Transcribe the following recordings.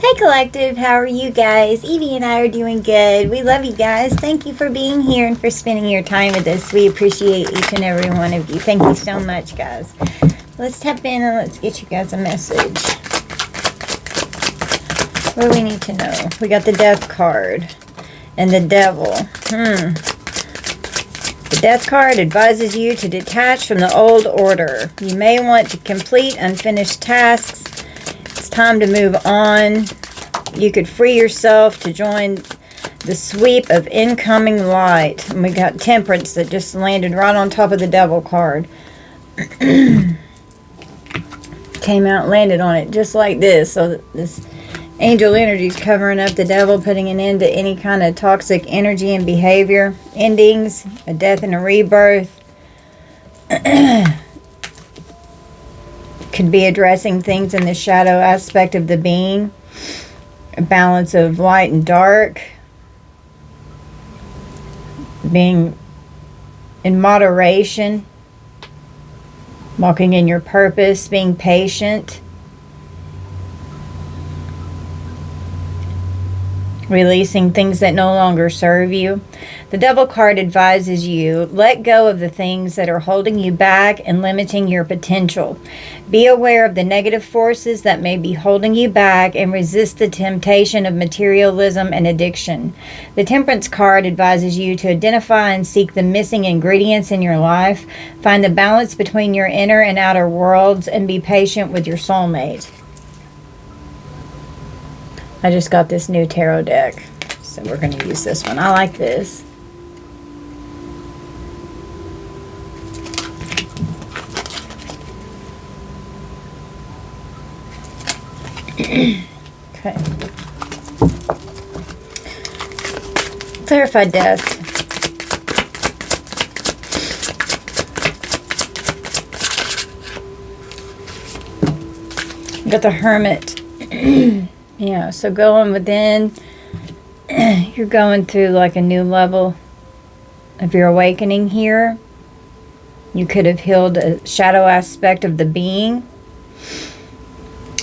Hey Collective, how are you guys? Evie and I are doing good. We love you guys. Thank you for being here and for spending your time with us. We appreciate each and every one of you. Thank you so much, guys. Let's tap in and let's get you guys a message. What do we need to know? We got the Death card and the Devil. The Death card advises you to detach from the old order. You may want to complete unfinished tasks. It's time to move on. You could free yourself to join the sweep of incoming light. And we got Temperance that just landed right on top of the Devil card. Came out, landed on it just like this. So this angel energy is covering up the Devil, putting an end to any kind of toxic energy and behavior. Endings, a death and a rebirth. Could be addressing things in the shadow aspect of the being. A balance of light and dark. Being in moderation. Walking in your purpose. Being patient. Releasing things that no longer serve you. The Devil card advises you, let go of the things that are holding you back and limiting your potential. Be aware of the negative forces that may be holding you back and resist the temptation of materialism and addiction. The Temperance card advises you to identify and seek the missing ingredients in your life. Find the balance between your inner and outer worlds and be patient with your soulmate. I just got this new tarot deck, so we're going to use this one. I like this. Okay. Clarify death. Got the Hermit. Yeah, so going within, you're going through like a new level of your awakening here. You could have healed a shadow aspect of the being.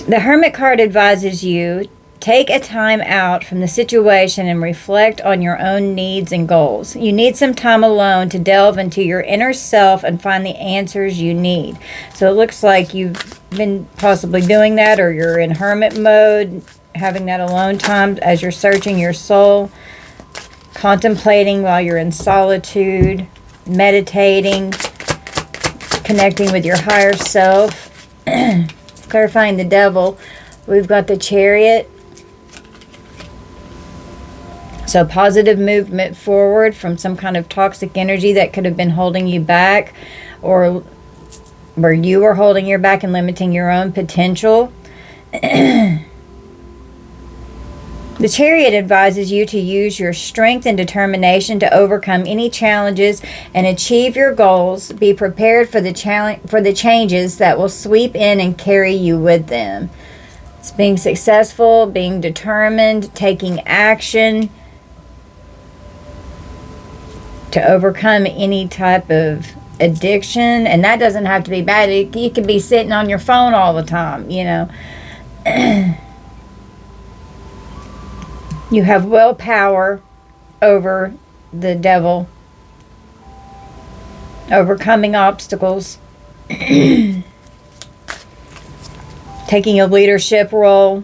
The Hermit card advises you, take a time out from the situation and reflect on your own needs and goals. You need some time alone to delve into your inner self and find the answers you need. So it looks like you've been possibly doing that, or you're in hermit mode, having that alone time as you're searching your soul, contemplating while you're in solitude, meditating, connecting with your higher self. Clarifying the Devil, we've got the Chariot. So positive movement forward from some kind of toxic energy that could have been holding you back, or where you were holding your back and limiting your own potential. The Chariot advises you to use your strength and determination to overcome any challenges and achieve your goals. Be prepared for the changes that will sweep in and carry you with them. It's being successful, being determined, taking action to overcome any type of addiction. And that doesn't have to be bad. You could be sitting on your phone all the time, you know. You have willpower over the Devil, overcoming obstacles, taking a leadership role,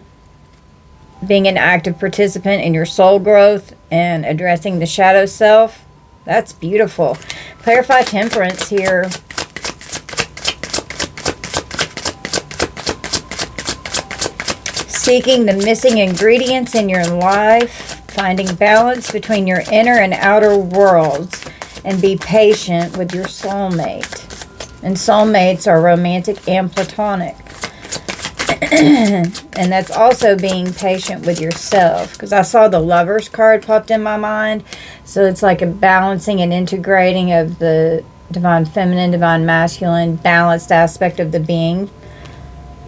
being an active participant in your soul growth, and addressing the shadow self. That's beautiful. Clarify Temperance here. Seeking the missing ingredients in your life, finding balance between your inner and outer worlds, and be patient with your soulmate. And soulmates are romantic and platonic. And that's also being patient with yourself, because I saw the Lovers card popped in my mind. So it's like a balancing and integrating of the divine feminine, divine masculine, balanced aspect of the being.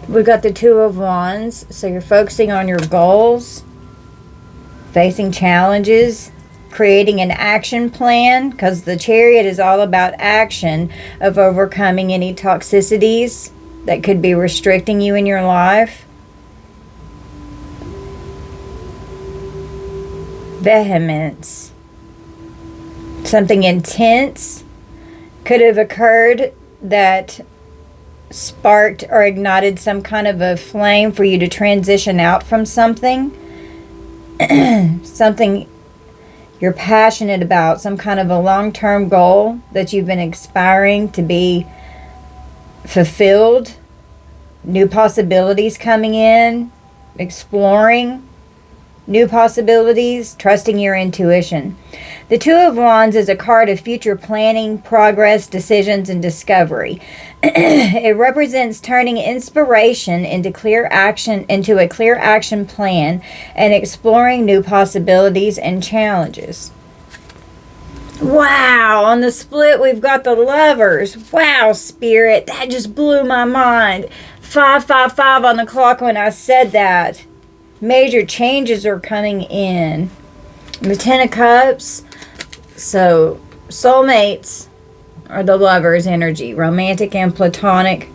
We've got the Two of Wands, so you're focusing on your goals, facing challenges, creating an action plan, because the Chariot is all about action, of overcoming any toxicities that could be restricting you in your life. vehemence. Something intense could have occurred that sparked or ignited some kind of a flame for you to transition out from something. Something you're passionate about, some kind of a long-term goal that you've been aspiring to be fulfilled. New possibilities coming in, exploring new possibilities, trusting your intuition. The Two of Wands is a card of future planning, progress, decisions, and discovery. It represents turning inspiration into a clear action plan and exploring new possibilities and challenges. Wow, on the split we've got the Lovers. Wow, Spirit, that just blew my mind. 555 on the clock when I said that. Major changes are coming in. The Ten of Cups. So, soulmates are the Lovers energy. Romantic and platonic.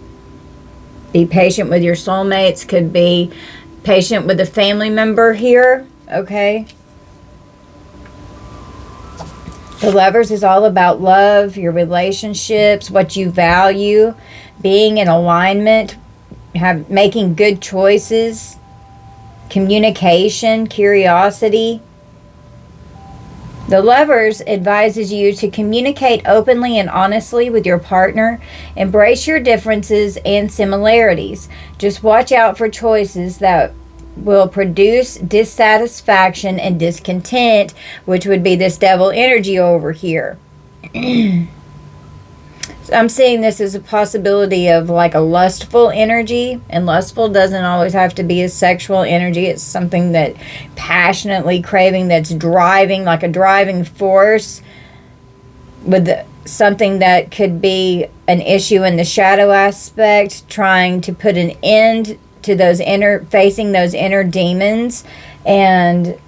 Be patient with your soulmates. Could be patient with a family member here. Okay. The Lovers is all about love, your relationships, what you value, being in alignment, making good choices. Communication, curiosity. The Lovers advises you to communicate openly and honestly with your partner. Embrace your differences and similarities. Just watch out for choices that will produce dissatisfaction and discontent, which would be this devil energy over here. I'm seeing this as a possibility of like a lustful energy, and lustful doesn't always have to be a sexual energy. It's something that passionately craving, that's driving, like a driving force, with something that could be an issue in the shadow aspect, trying to put an end to those facing those inner demons and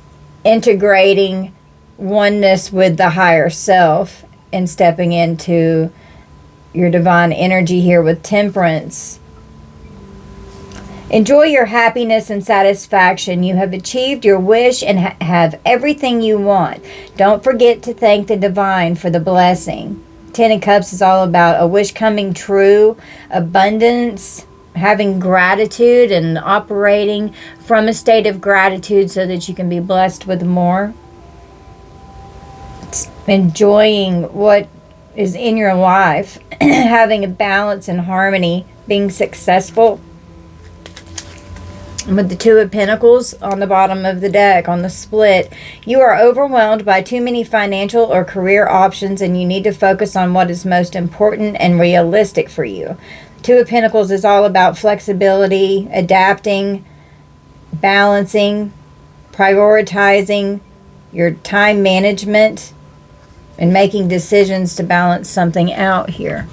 integrating oneness with the higher self and stepping into your divine energy here with Temperance. Enjoy your happiness and satisfaction. You have achieved your wish and have everything you want. Don't forget to thank the divine for the blessing. Ten of Cups is all about a wish coming true, abundance, having gratitude and operating from a state of gratitude so that you can be blessed with more. It's enjoying what is in your life, having a balance and harmony, being successful. And with the Two of Pentacles on the bottom of the deck, on the split, you are overwhelmed by too many financial or career options and you need to focus on what is most important and realistic for you. Two of Pentacles is all about flexibility, adapting, balancing, prioritizing your time management, and making decisions to balance something out here.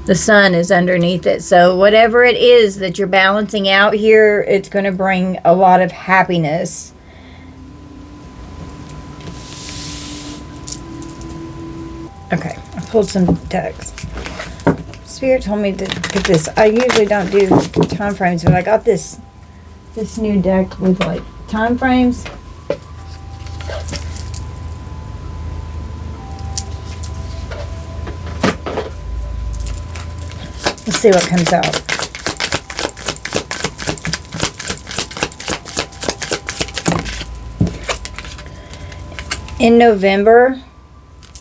The Sun is underneath it. So whatever it is that you're balancing out here, it's going to bring a lot of happiness. Okay, I pulled some decks. Spirit told me to get this. I usually don't do time frames, but I got this new deck with like time frames. Let's see what comes out. In November,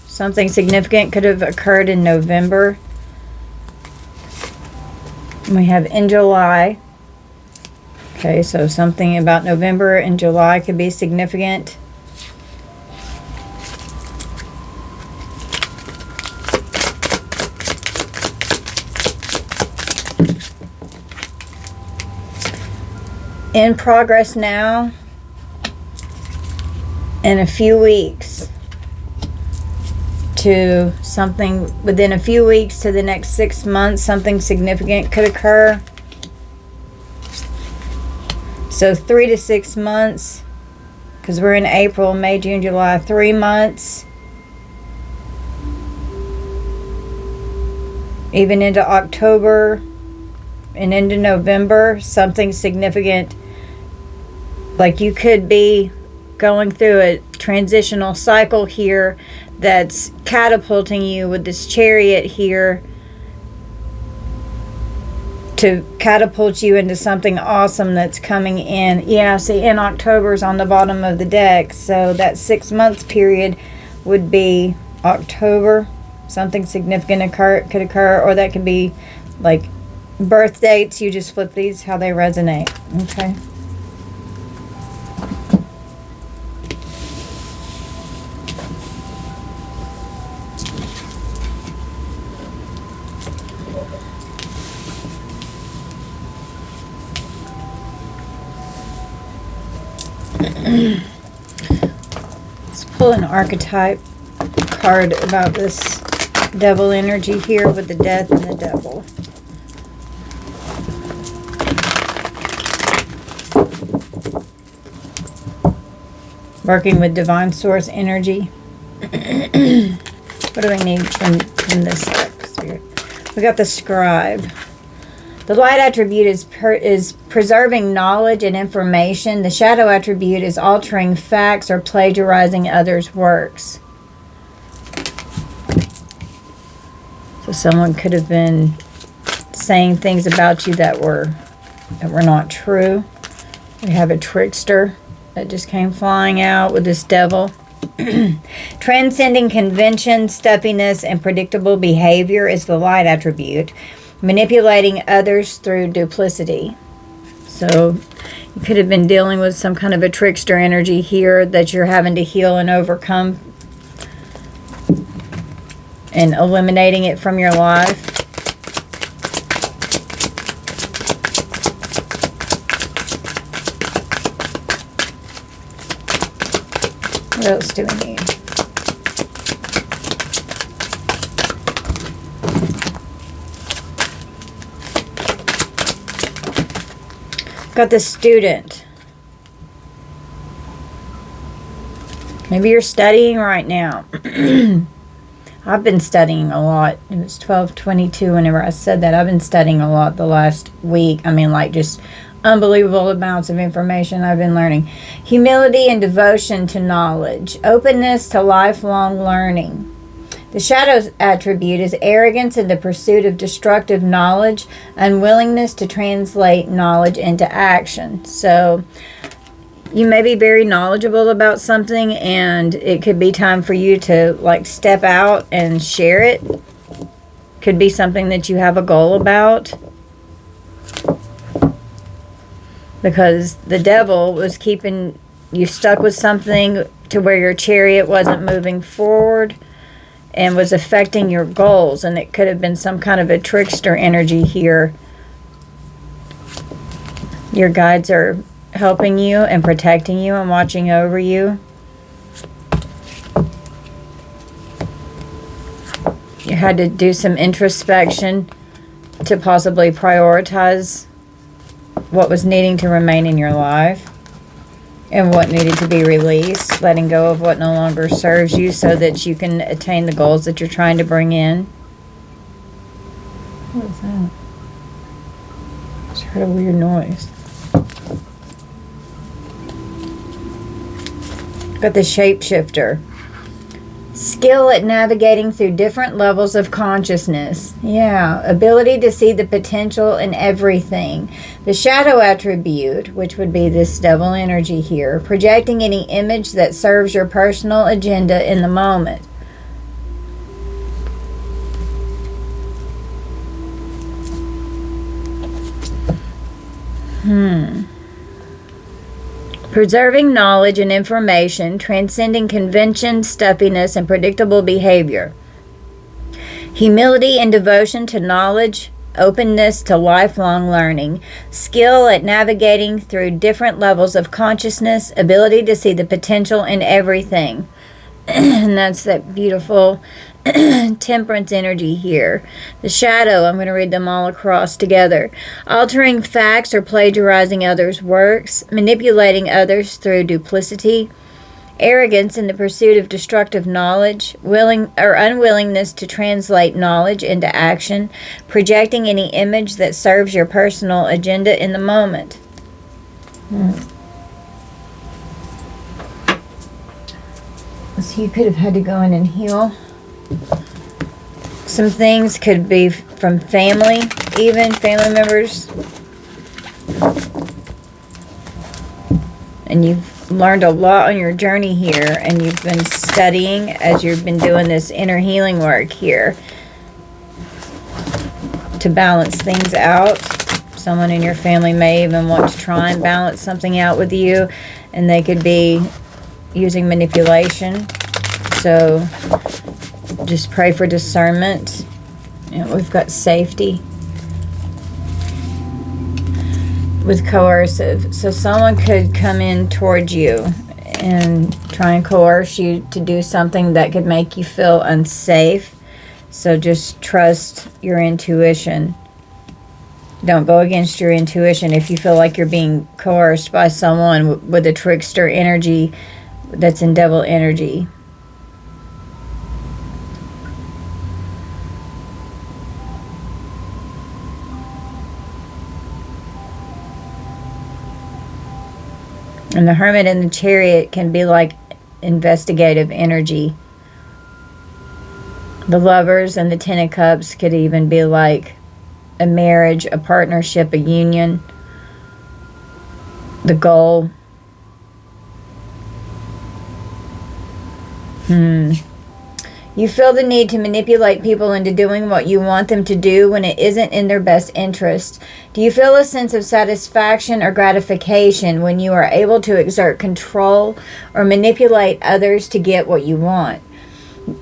something significant could have occurred in November. We have in July. Okay, so something about November and July could be significant. In progress now. In a few weeks to something, within a few weeks to the next 6 months, something significant could occur. So 3 to 6 months, because we're in April, May, June, July, 3 months. Even into October and into November, something significant. Like you could be going through a transitional cycle here that's catapulting you with this Chariot here to catapult you into something awesome that's coming in. Yeah, see, in October's on the bottom of the deck, so that 6 months period would be October. Something significant could occur, or that could be like birth dates. You just flip these how they resonate. Okay. Let's pull an archetype card about this devil energy here with the death and the devil. Working with divine source energy. What do we need from this spirit? We got the scribe. The light attribute is preserving knowledge and information. The shadow attribute is altering facts or plagiarizing others' works. So someone could have been saying things about you that were not true. We have a trickster that just came flying out with this devil. Transcending convention, stuffiness, and predictable behavior is the light attribute. Manipulating others through duplicity. So you could have been dealing with some kind of a trickster energy here that you're having to heal and overcome, and eliminating it from your life. What else do we need? Got the student. Maybe you're studying right now. I've been studying a lot. It was 12:22 whenever I said that. I've been studying a lot the last week. I mean, like, just unbelievable amounts of information I've been learning. Humility and devotion to knowledge. Openness to lifelong learning. The shadow attribute is arrogance in the pursuit of destructive knowledge, unwillingness to translate knowledge into action. So you may be very knowledgeable about something, and it could be time for you to like step out and share it. Could be something that you have a goal about. Because the devil was keeping you stuck with something to where your chariot wasn't moving forward and was affecting your goals, and it could have been some kind of a trickster energy here. Your guides are helping you and protecting you and watching over you. You had to do some introspection to possibly prioritize what was needing to remain in your life and what needed to be released, letting go of what no longer serves you so that you can attain the goals that you're trying to bring in. What is that? I just heard a weird noise. Got the shapeshifter. Skill at navigating through different levels of consciousness. Yeah, ability to see the potential in everything. The shadow attribute, which would be this devil energy here, projecting any image that serves your personal agenda in the moment. Preserving knowledge and information, transcending convention, stuffiness, and predictable behavior. Humility and devotion to knowledge, openness to lifelong learning, skill at navigating through different levels of consciousness, ability to see the potential in everything. And that's that beautiful temperance energy here. The shadow, I'm going to read them all across together. Altering facts or plagiarizing others' works, manipulating others through duplicity, arrogance in the pursuit of destructive knowledge, willing or unwillingness to translate knowledge into action, projecting any image that serves your personal agenda in the moment. So you could have had to go in and heal. Some things could be from family, even family members. And you've learned a lot on your journey here, and you've been studying as you've been doing this inner healing work here to balance things out. Someone in your family may even want to try and balance something out with you, and they could be using manipulation. So just pray for discernment. And we've got safety with coercive. So someone could come in towards you and try and coerce you to do something that could make you feel unsafe. So just trust your intuition. Don't go against your intuition if you feel like you're being coerced by someone with a trickster energy that's in devil energy. And the Hermit and the Chariot can be like investigative energy. The Lovers and the Ten of Cups could even be like a marriage, a partnership, a union. The goal. You feel the need to manipulate people into doing what you want them to do when it isn't in their best interest. Do you feel a sense of satisfaction or gratification when you are able to exert control or manipulate others to get what you want?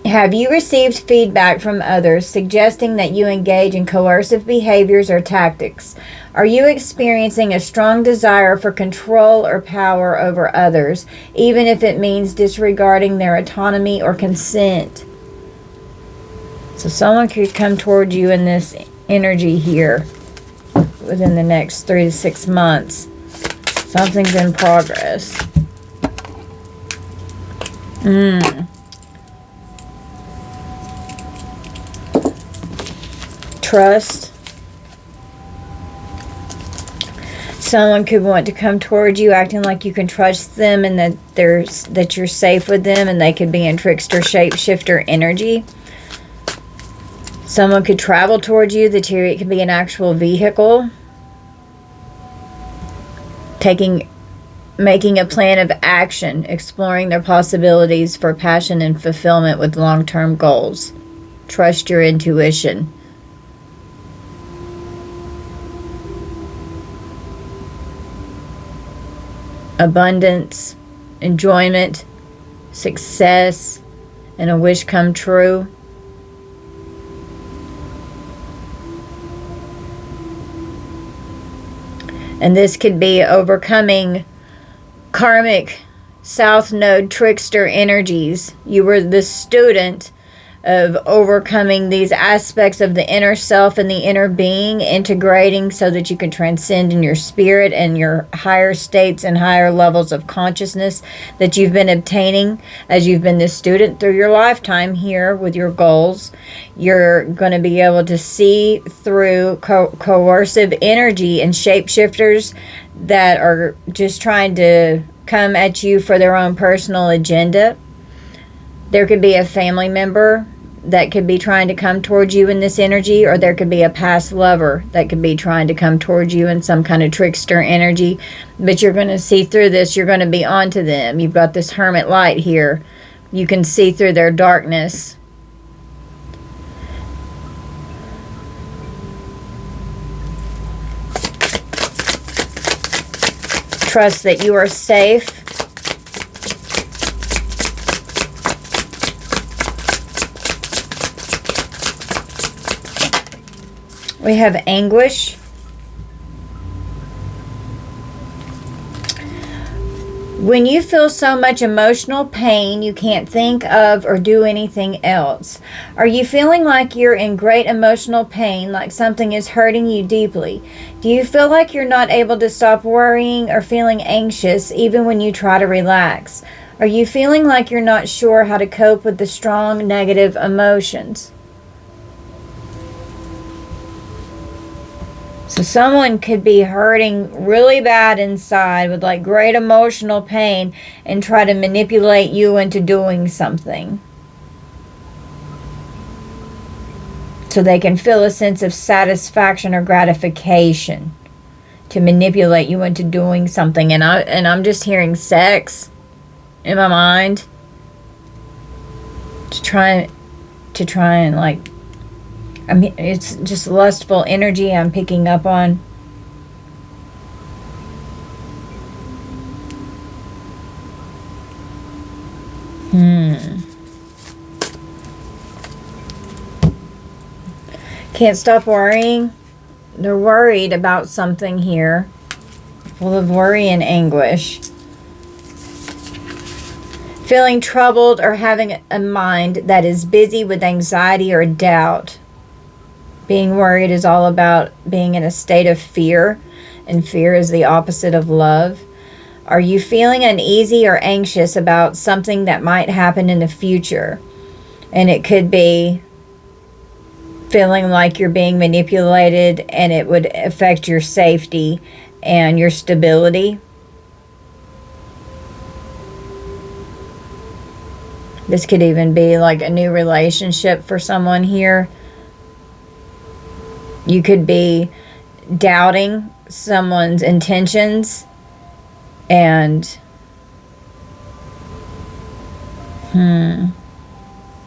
Have you received feedback from others suggesting that you engage in coercive behaviors or tactics? Are you experiencing a strong desire for control or power over others, even if it means disregarding their autonomy or consent? So someone could come toward you in this energy here within the next 3 to 6 months. Something's in progress. Trust. Someone could want to come towards you acting like you can trust them and that you're safe with them, and they could be in trickster shapeshifter energy. Someone could travel towards you. The Chariot could be an actual vehicle. Making a plan of action, exploring their possibilities for passion and fulfillment with long-term goals. Trust your intuition. Abundance, enjoyment, success, and a wish come true. And this could be overcoming karmic South Node trickster energies. You were the student of overcoming these aspects of the inner self and the inner being, integrating so that you can transcend in your spirit and your higher states and higher levels of consciousness that you've been obtaining as you've been this student through your lifetime here with your goals. You're going to be able to see through coercive energy and shapeshifters that are just trying to come at you for their own personal agenda. There could be a family member that could be trying to come towards you in this energy, or there could be a past lover that could be trying to come towards you in some kind of trickster energy. But you're going to see through this. You're going to be onto them. You've got this hermit light here. You can see through their darkness. Trust that you are safe. We have anguish. When you feel so much emotional pain, you can't think of or do anything else. Are you feeling like you're in great emotional pain, like something is hurting you deeply? Do you feel like you're not able to stop worrying or feeling anxious even when you try to relax? Are you feeling like you're not sure how to cope with the strong negative emotions? So someone could be hurting really bad inside with like great emotional pain and try to manipulate you into doing something. So they can feel a sense of satisfaction or gratification to manipulate you into doing something. And I'm just hearing sex in my mind. To try and like, I mean, it's just lustful energy I'm picking up on. Can't stop worrying. They're worried about something here. Full of worry and anguish. Feeling troubled or having a mind that is busy with anxiety or doubt. Being worried is all about being in a state of fear, and fear is the opposite of love. Are you feeling uneasy or anxious about something that might happen in the future? And it could be feeling like you're being manipulated and it would affect your safety and your stability. This could even be like a new relationship for someone here. You could be doubting someone's intentions and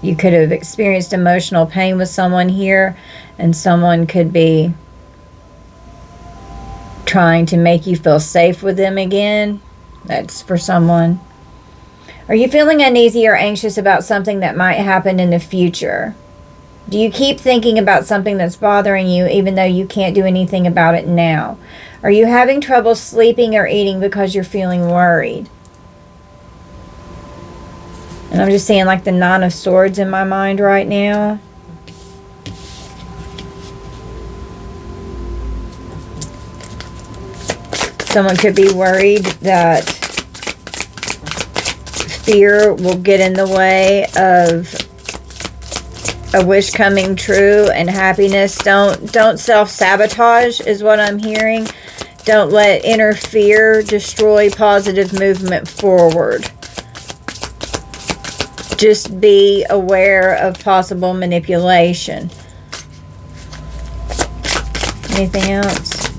you could have experienced emotional pain with someone here, and someone could be trying to make you feel safe with them again. That's for someone. Are you feeling uneasy or anxious about something that might happen in the future? Do you keep thinking about something that's bothering you even though you can't do anything about it now? Are you having trouble sleeping or eating because you're feeling worried? And I'm just seeing like the Nine of Swords in my mind right now. Someone could be worried that fear will get in the way of a wish coming true and happiness. Don't self-sabotage is what I'm hearing. Don't let inner fear destroy positive movement forward. Just be aware of possible manipulation. Anything else?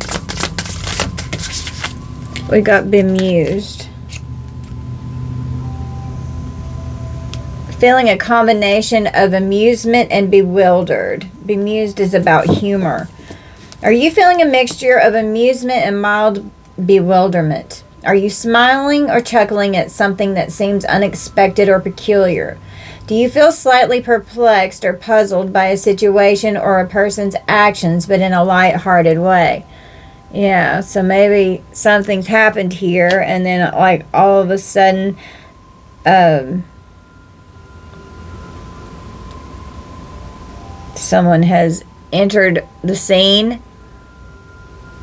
We got bemused. Feeling a combination of amusement and bewildered. Bemused is about humor. Are you feeling a mixture of amusement and mild bewilderment? Are you smiling or chuckling at something that seems unexpected or peculiar? Do you feel slightly perplexed or puzzled by a situation or a person's actions, but in a light-hearted way? Yeah, so maybe something's happened here, and then like all of a sudden, someone has entered the scene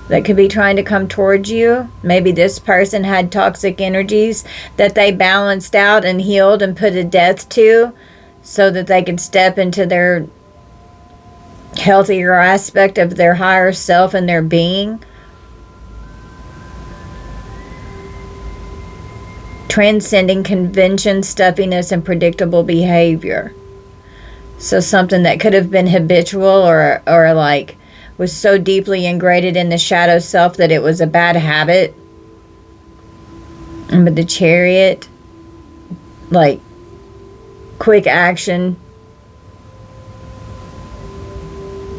that could be trying to come towards you. Maybe this person had toxic energies that they balanced out and healed and put a death to so that they could step into their healthier aspect of their higher self and their being. Transcending convention, stuffiness, and predictable behavior. So something that could have been habitual or like was so deeply ingrained in the shadow self that it was a bad habit. And with the Chariot, like quick action.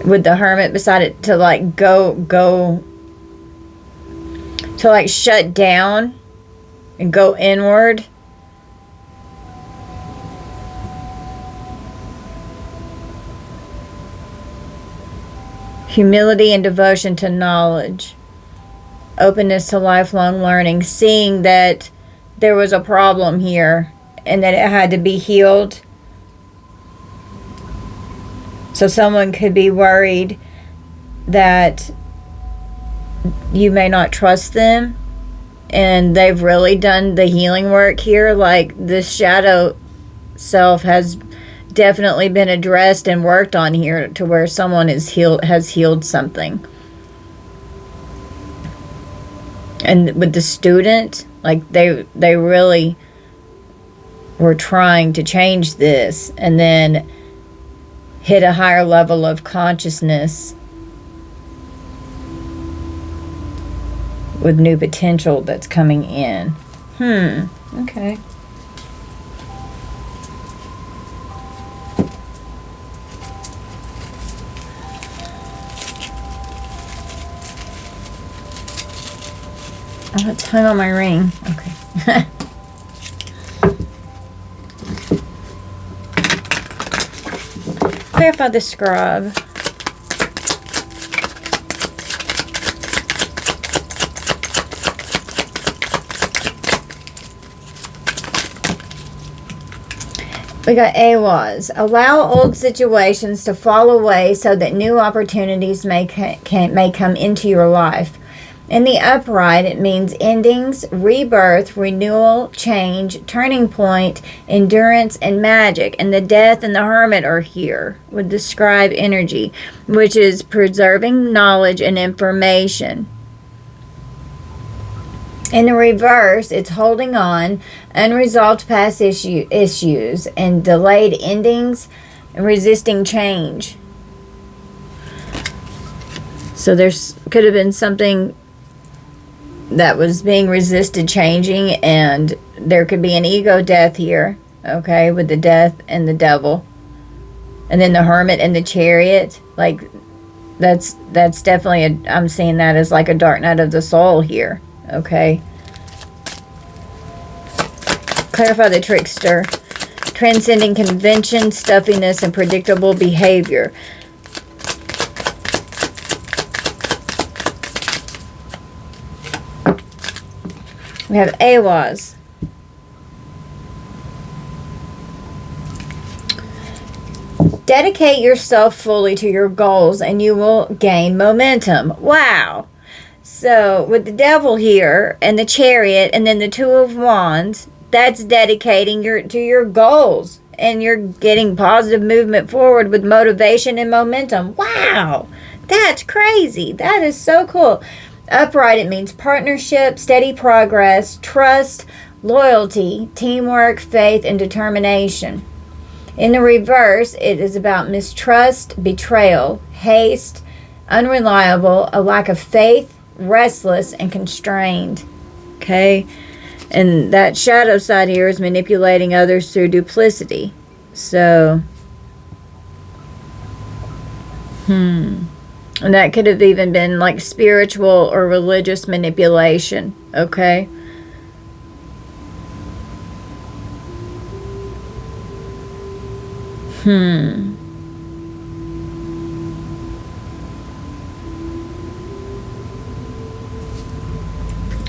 With the Hermit beside it, to like go to like shut down and go inward. Humility and devotion to knowledge. Openness to lifelong learning. Seeing that there was a problem here and that it had to be healed. So someone could be worried that you may not trust them, and they've really done the healing work here. Like this shadow self has definitely been addressed and worked on here to where someone has healed something. And with the student, like they really were trying to change this and then hit a higher level of consciousness with new potential that's coming in. Okay. Oh, it's hung on my ring. Okay. Clarify the scribe. We got AWAS. Allow old situations to fall away so that new opportunities may come into your life. In the upright, it means endings, rebirth, renewal, change, turning point, endurance, and magic. And the death and the hermit are here with the scribe energy, which is preserving knowledge and information. In the reverse, it's holding on, unresolved past issues, and delayed endings, and resisting change. So there's could have been something that was being resisted changing, and there could be an ego death here, okay, with the death and the devil. And then the hermit and the chariot, like that's definitely I'm seeing that as like a dark night of the soul here, okay. Clarify the trickster. Transcending convention, stuffiness, and predictable behavior. We have AWAS. Dedicate yourself fully to your goals and you will gain momentum. Wow. So with the devil here and the chariot and then the two of wands, that's dedicating to your goals. And you're getting positive movement forward with motivation and momentum. Wow. That's crazy. That is so cool. Upright, it means partnership, steady progress, trust, loyalty, teamwork, faith, and determination. In the reverse, it is about mistrust, betrayal, haste, unreliable, a lack of faith, restless, and constrained. Okay? And that shadow side here is manipulating others through duplicity. So, and that could have even been like spiritual or religious manipulation, okay?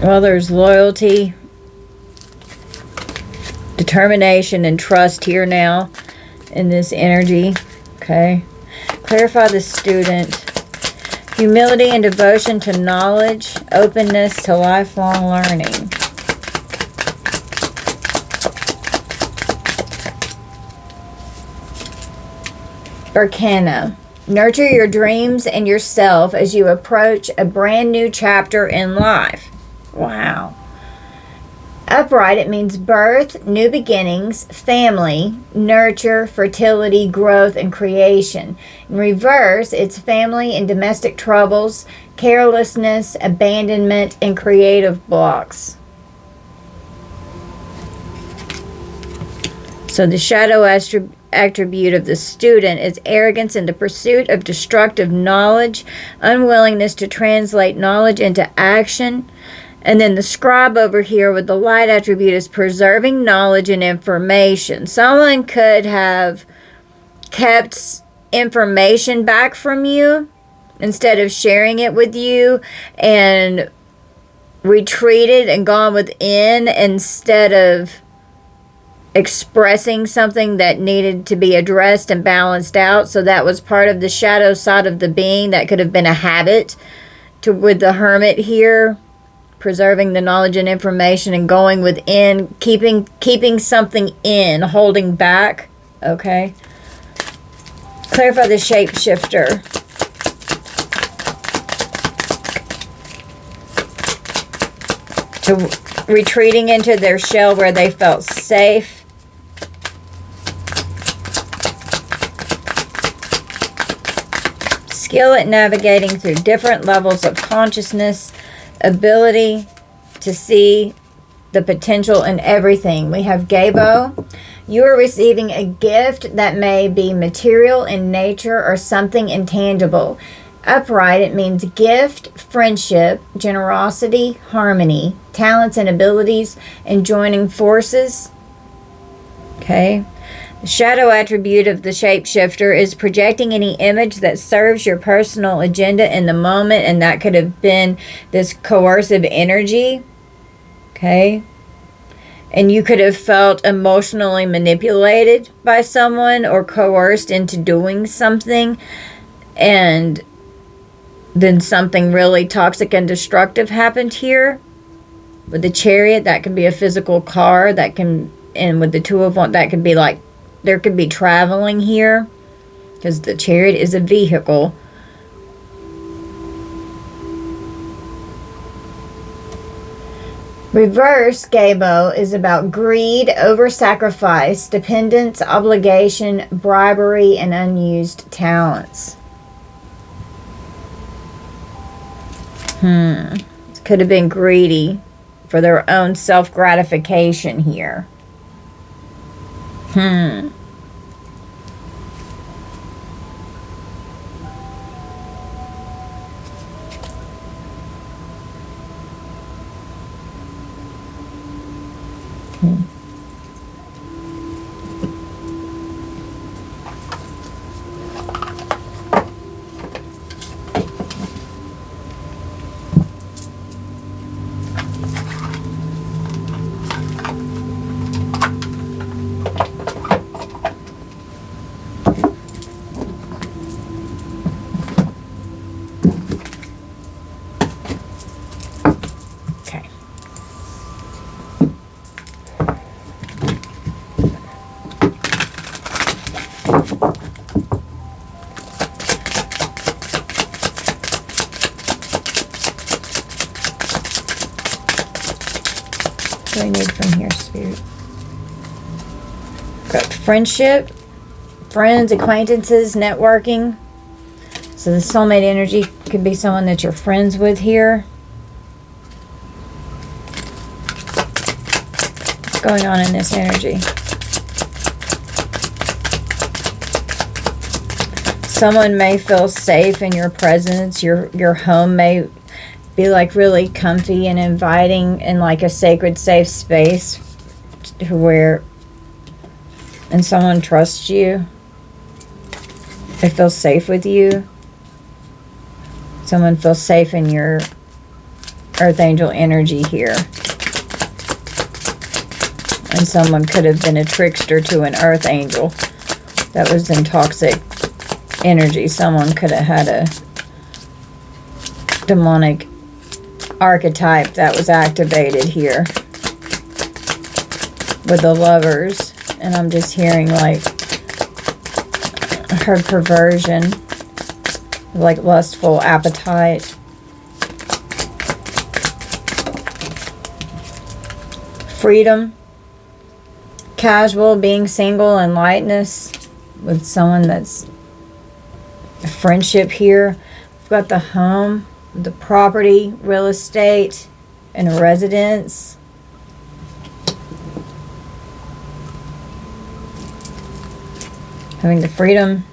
Well, there's loyalty, determination, and trust here now in this energy, okay? Clarify the student. Humility and devotion to knowledge, openness to lifelong learning. Arcana. Nurture your dreams and yourself as you approach a brand new chapter in life. Wow. Upright, it means birth, new beginnings, family, nurture, fertility, growth, and creation. In reverse, it's family and domestic troubles, carelessness, abandonment, and creative blocks. So the shadow attribute of the student is arrogance in the pursuit of destructive knowledge, unwillingness to translate knowledge into action. And then the scribe over here with the light attribute is preserving knowledge and information. Someone could have kept information back from you instead of sharing it with you, and retreated and gone within instead of expressing something that needed to be addressed and balanced out. So that was part of the shadow side of the being. That could have been a habit with the hermit here. Preserving the knowledge and information and going within, keeping something in, holding back. Okay. Clarify the shapeshifter. to retreating into their shell where they felt safe. Skill at navigating through different levels of consciousness, ability to see the potential in everything. We have Gabo. You are receiving a gift that may be material in nature or something intangible. Upright, it means gift, friendship, generosity, harmony, talents and abilities, and joining forces. Okay. The shadow attribute of the shapeshifter is projecting any image that serves your personal agenda in the moment, and that could have been this coercive energy. Okay. And you could have felt emotionally manipulated by someone or coerced into doing something, and then something really toxic and destructive happened here. With the Chariot, that could be a physical car, that can, and with the Two of Wands, that could be like, there could be traveling here, because the Chariot is a vehicle. Reverse, Gabo, is about greed, over-sacrifice, dependence, obligation, bribery, and unused talents. Could have been greedy for their own self-gratification here. What do I need from here, Spirit? Got friendship, friends, acquaintances, networking. So the soulmate energy could be someone that you're friends with here. What's going on in this energy? Someone may feel safe in your presence. Your home may be like really comfy and inviting, and like a sacred safe space to where, and someone trusts you. They feel safe with you. Someone feels safe in your earth angel energy here. And someone could have been a trickster to an earth angel that was in toxic energy. Someone could have had a demonic archetype that was activated here with the Lovers. And I'm just hearing like her perversion, like lustful appetite. Freedom, casual, being single, and lightness with someone that's a friendship here. We've got the home, the property, real estate, and a residence. Having the freedom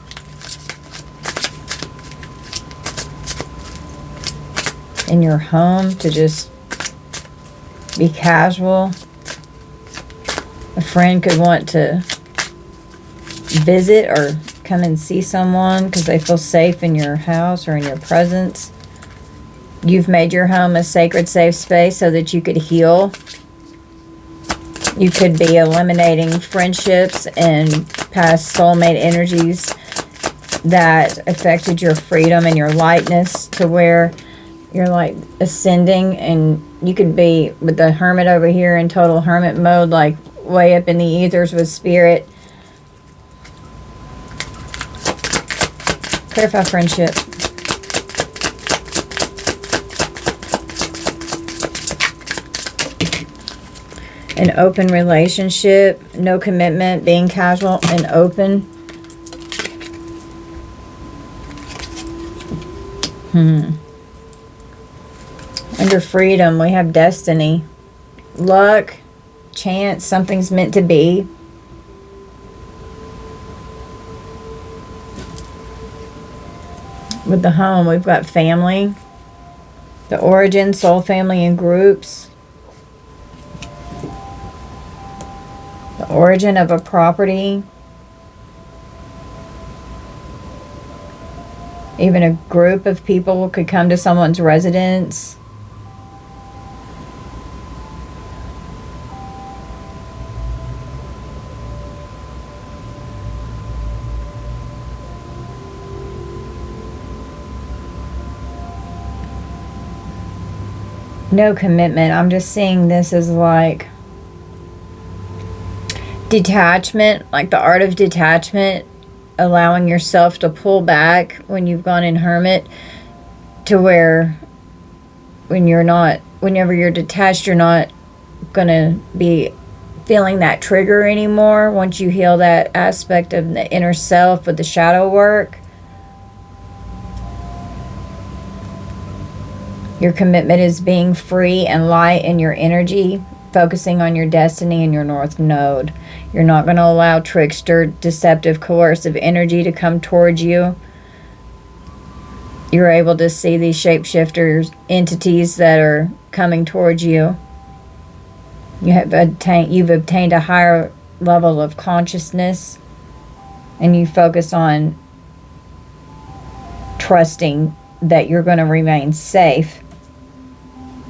in your home to just be casual. A friend could want to visit or come and see someone because they feel safe in your house or in your presence. You've made your home a sacred, safe space so that you could heal. You could be eliminating friendships and past soulmate energies that affected your freedom and your lightness, to where you're like ascending, and you could be with the Hermit over here in total hermit mode, like way up in the ethers with spirit. Clarify friendship. An open relationship, no commitment, being casual and open. Under freedom, we have destiny, luck, chance, something's meant to be. With the home, we've got family, the origin, soul family and groups. The origin of a property. Even a group of people could come to someone's residence. No commitment. I'm just seeing this as like detachment, like the art of detachment, allowing yourself to pull back when you've gone in hermit, to where whenever you're detached, you're not gonna be feeling that trigger anymore once you heal that aspect of the inner self with the shadow work. Your commitment is being free and light in your energy, focusing on your destiny and your north node. You're not going to allow trickster, deceptive, coercive energy to come towards you. You're able to see these shapeshifters, entities that are coming towards you. You've obtained a higher level of consciousness, and you focus on trusting that you're going to remain safe.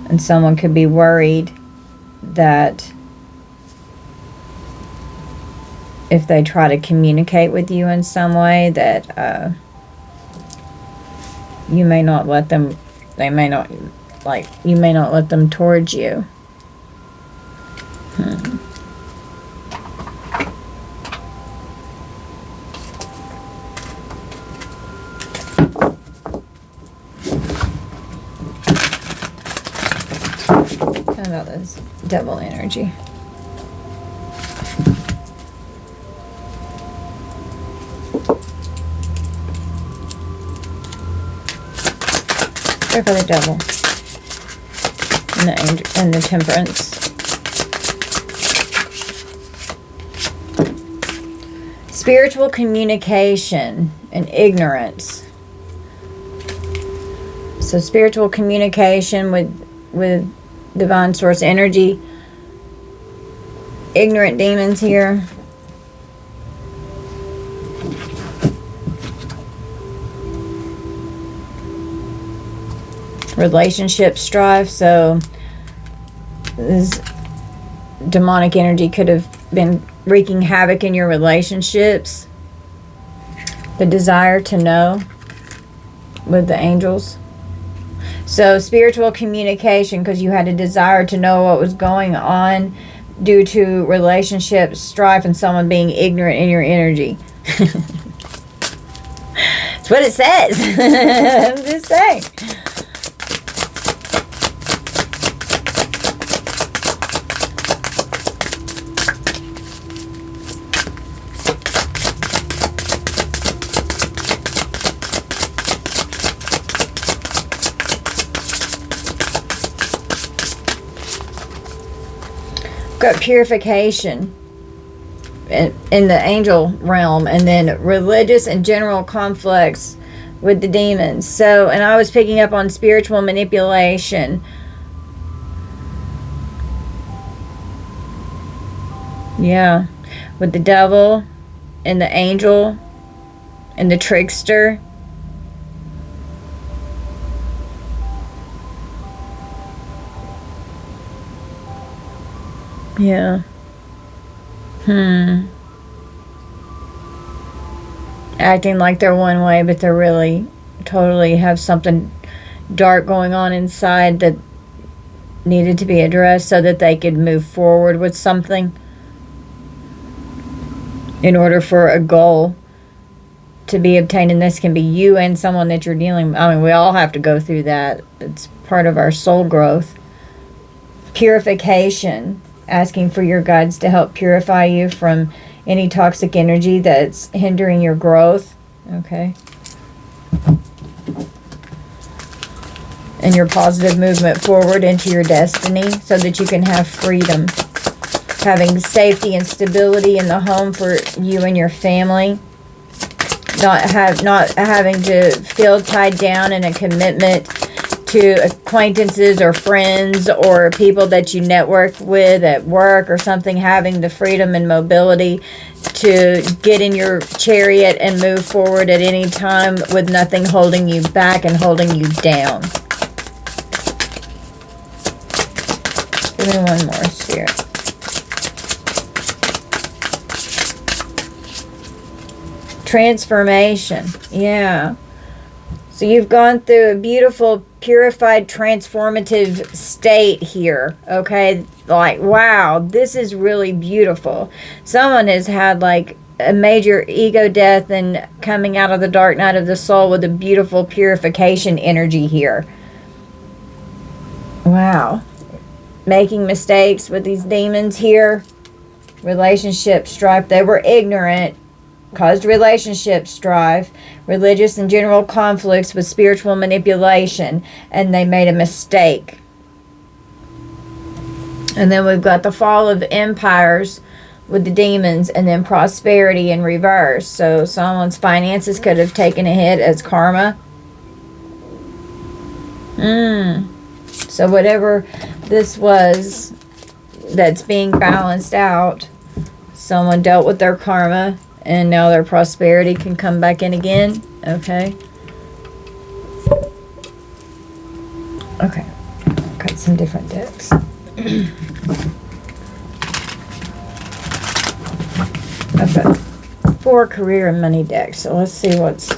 And someone could be worried that if they try to communicate with you in some way, that you may not let them, you may not let them towards you. How about this devil energy? Pray for the devil and the angel and the temperance. Spiritual communication and ignorance. So spiritual communication with divine source energy. Ignorant demons here. Relationship strife. So this demonic energy could have been wreaking havoc in your relationships. The desire to know with the angels. So spiritual communication, because you had a desire to know what was going on due to relationship strife and someone being ignorant in your energy. That's what it says. I'm just saying. Got purification in the angel realm, and then religious and general conflicts with the demons. So, and I was picking up on spiritual manipulation. Yeah, with the devil and the angel and the trickster. Yeah. Acting like they're one way, but they're really totally have something dark going on inside that needed to be addressed so that they could move forward with something in order for a goal to be obtained. And this can be you and someone that you're dealing with. I mean, we all have to go through that. It's part of our soul growth. Purification. asking for your guides to help purify you from any toxic energy that's hindering your growth. Okay. And your positive movement forward into your destiny so that you can have freedom. Having safety and stability in the home for you and your family. Not having to feel tied down in a commitment to acquaintances or friends or people that you network with at work or something. Having the freedom and mobility to get in your chariot and move forward at any time with nothing holding you back and holding you down. Give me one more, Spirit. Transformation. Yeah. So you've gone through a beautiful, purified, transformative state here. Okay. Like, wow, this is really beautiful. Someone has had like a major ego death and coming out of the dark night of the soul with a beautiful purification energy here. Wow. Making mistakes with these demons here. Relationship strife. They were ignorant. Caused relationship strife, religious and general conflicts with spiritual manipulation, and they made a mistake. And then we've got the fall of empires with the demons, and then prosperity in reverse. So someone's finances could have taken a hit as karma. So whatever this was that's being balanced out, someone dealt with their karma, and now their prosperity can come back in again. Okay. Okay. Got some different decks. I've got 4 career and money decks. So let's see what's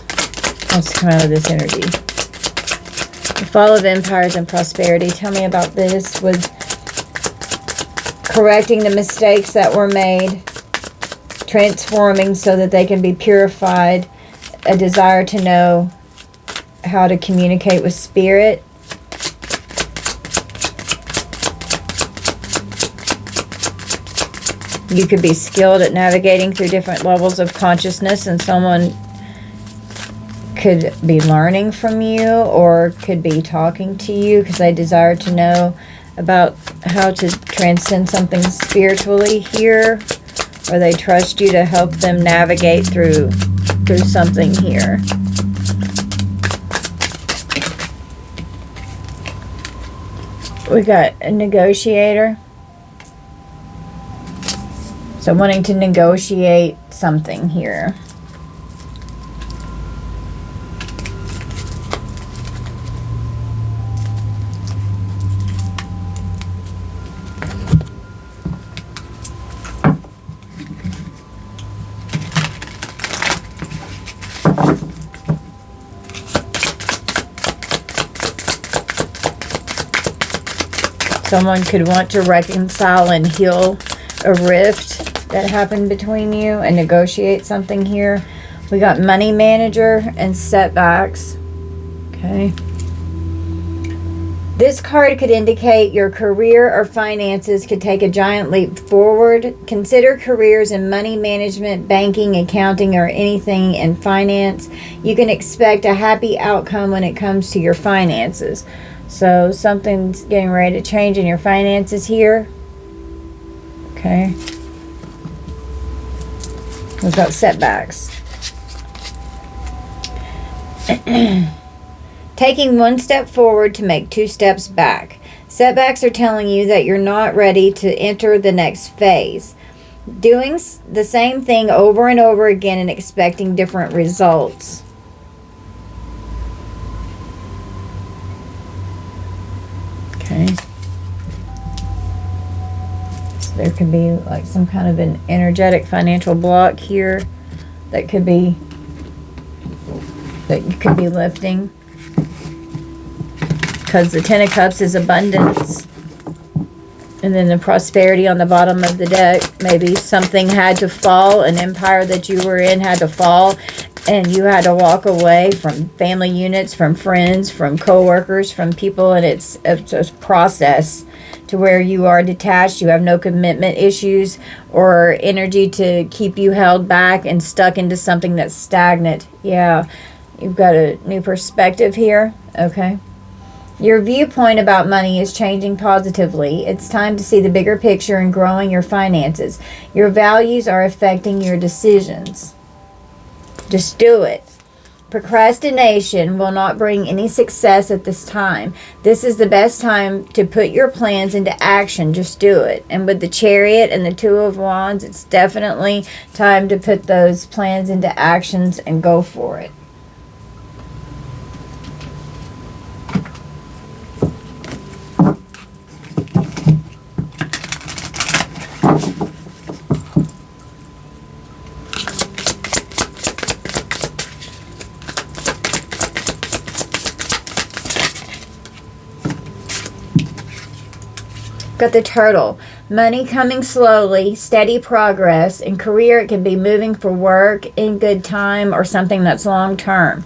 come out of this energy. The fall of empires and prosperity. Tell me about this with correcting the mistakes that were made. Transforming so that they can be purified, a desire to know how to communicate with spirit. You could be skilled at navigating through different levels of consciousness, and someone could be learning from you or could be talking to you because they desire to know about how to transcend something spiritually here. Or they trust you to help them navigate through something here. We got a negotiator. So wanting to negotiate something here. Someone could want to reconcile and heal a rift that happened between you and negotiate something here. We got money manager and setbacks. Okay. This card could indicate your career or finances could take a giant leap forward. Consider careers in money management, banking, accounting, or anything in finance. You can expect a happy outcome when it comes to your finances. So something's getting ready to change in your finances here. Okay. We've got setbacks. Taking one step forward to make 2 steps back. Setbacks are telling you that you're not ready to enter the next phase. Doing the same thing over and over again and expecting different results. Okay. So there could be like some kind of an energetic financial block here that could be, that you could be lifting. Because the Ten of Cups is abundance. And then the prosperity on the bottom of the deck. Maybe something had to fall. An empire that you were in had to fall and you had to walk away from family units, from friends, from coworkers, from people, and it's a process to where you are detached. You have no commitment issues or energy to keep you held back and stuck into something that's stagnant. Yeah, you've got a new perspective here. Okay. Your viewpoint about money is changing positively. It's time to see the bigger picture and growing your finances. Your values are affecting your decisions. Just do it. Procrastination will not bring any success at this time. This is the best time to put your plans into action. Just do it. And with the Chariot and the Two of Wands, it's definitely time to put those plans into actions and go for it. Got the Turtle. Money coming slowly, steady progress. In career, it can be moving for work, in good time, or something that's long term.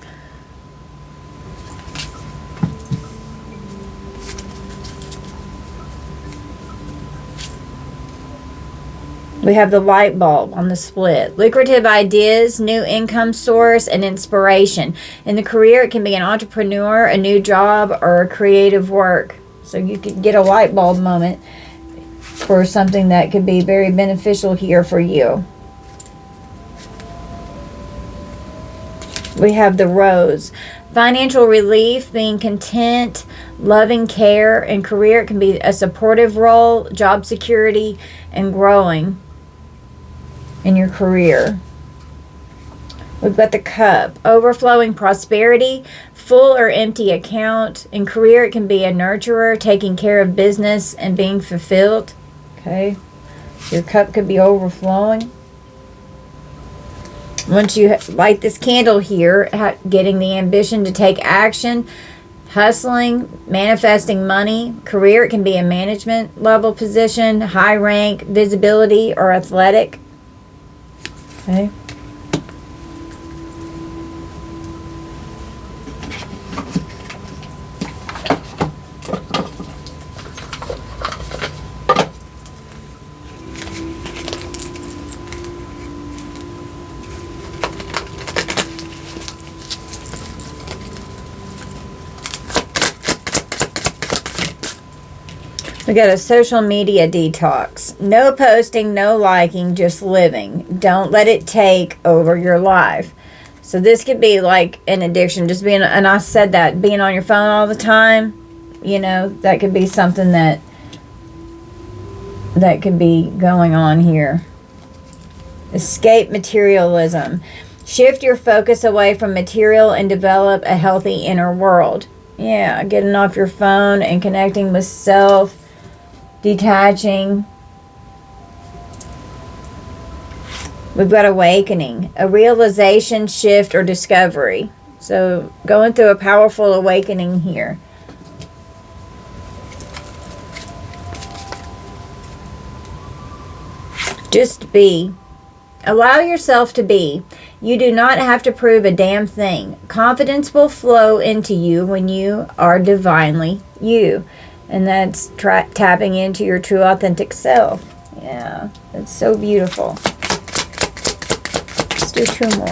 We have the light bulb on the split. Lucrative ideas, new income source, and inspiration. In the career, it can be an entrepreneur, a new job, or a creative work. So you could get a light bulb moment for something that could be very beneficial here for you. We have the Rose. Financial relief, being content, loving care. In career, it can be a supportive role, job security, and growing in your career. We've got the Cup. Overflowing prosperity, full or empty account. In career, it can be a nurturer, taking care of business and being fulfilled. Okay. Your cup could be overflowing. Once you light this candle here, getting the ambition to take action, hustling, manifesting money. Career, it can be a management level position, high rank, visibility, or athletic. Okay. We got a social media detox. No posting, no liking, just living. Don't let it take over your life. So this could be like an addiction, just being, and I said that, being on your phone all the time, you know, that could be something that could be going on here. Escape materialism. Shift your focus away from material and develop a healthy inner world. Yeah, getting off your phone and connecting with self. Detaching. We've got awakening, a realization, shift, or discovery. So going through a powerful awakening here. Just be. Allow yourself to be. You do not have to prove a damn thing. Confidence will flow into you when you are divinely you. And that's tapping into your true authentic self. Yeah, that's so beautiful. Let's do two more.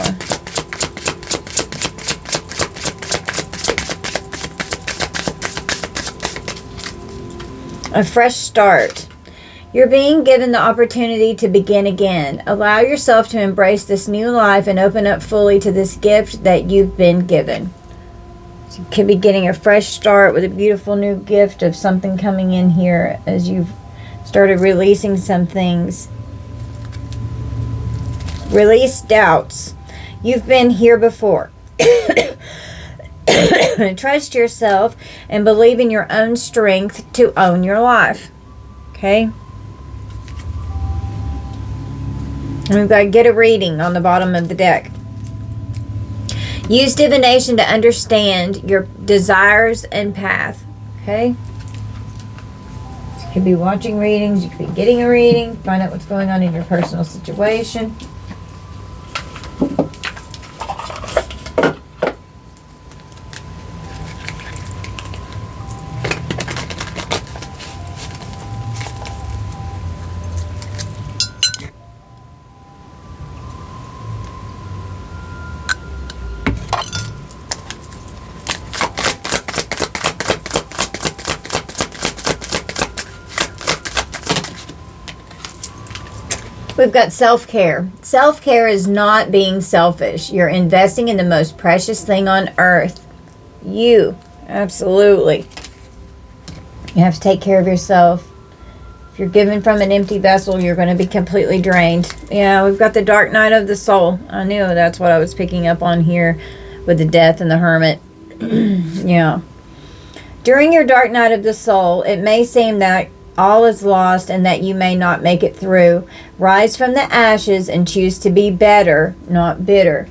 A fresh start. You're being given the opportunity to begin again. Allow yourself to embrace this new life and open up fully to this gift that you've been given. So you could be getting a fresh start with a beautiful new gift of something coming in here as you've started releasing some things. Release doubts. You've been here before. Trust yourself and believe in your own strength to own your life. Okay? And we've got get a reading on the bottom of the deck. Use divination to understand your desires and path. Okay? You could be watching readings. You could be getting a reading. Find out what's going on in your personal situation. We've got self-care. Self-care is not being selfish. You're investing in the most precious thing on earth. You. Absolutely. You have to take care of yourself. If you're giving from an empty vessel, you're going to be completely drained. Yeah, we've got the dark night of the soul. I knew that's what I was picking up on here with the death and the hermit. Yeah. During your dark night of the soul, it may seem that all is lost and that you may not make it through. Rise from the ashes and choose to be better, not bitter.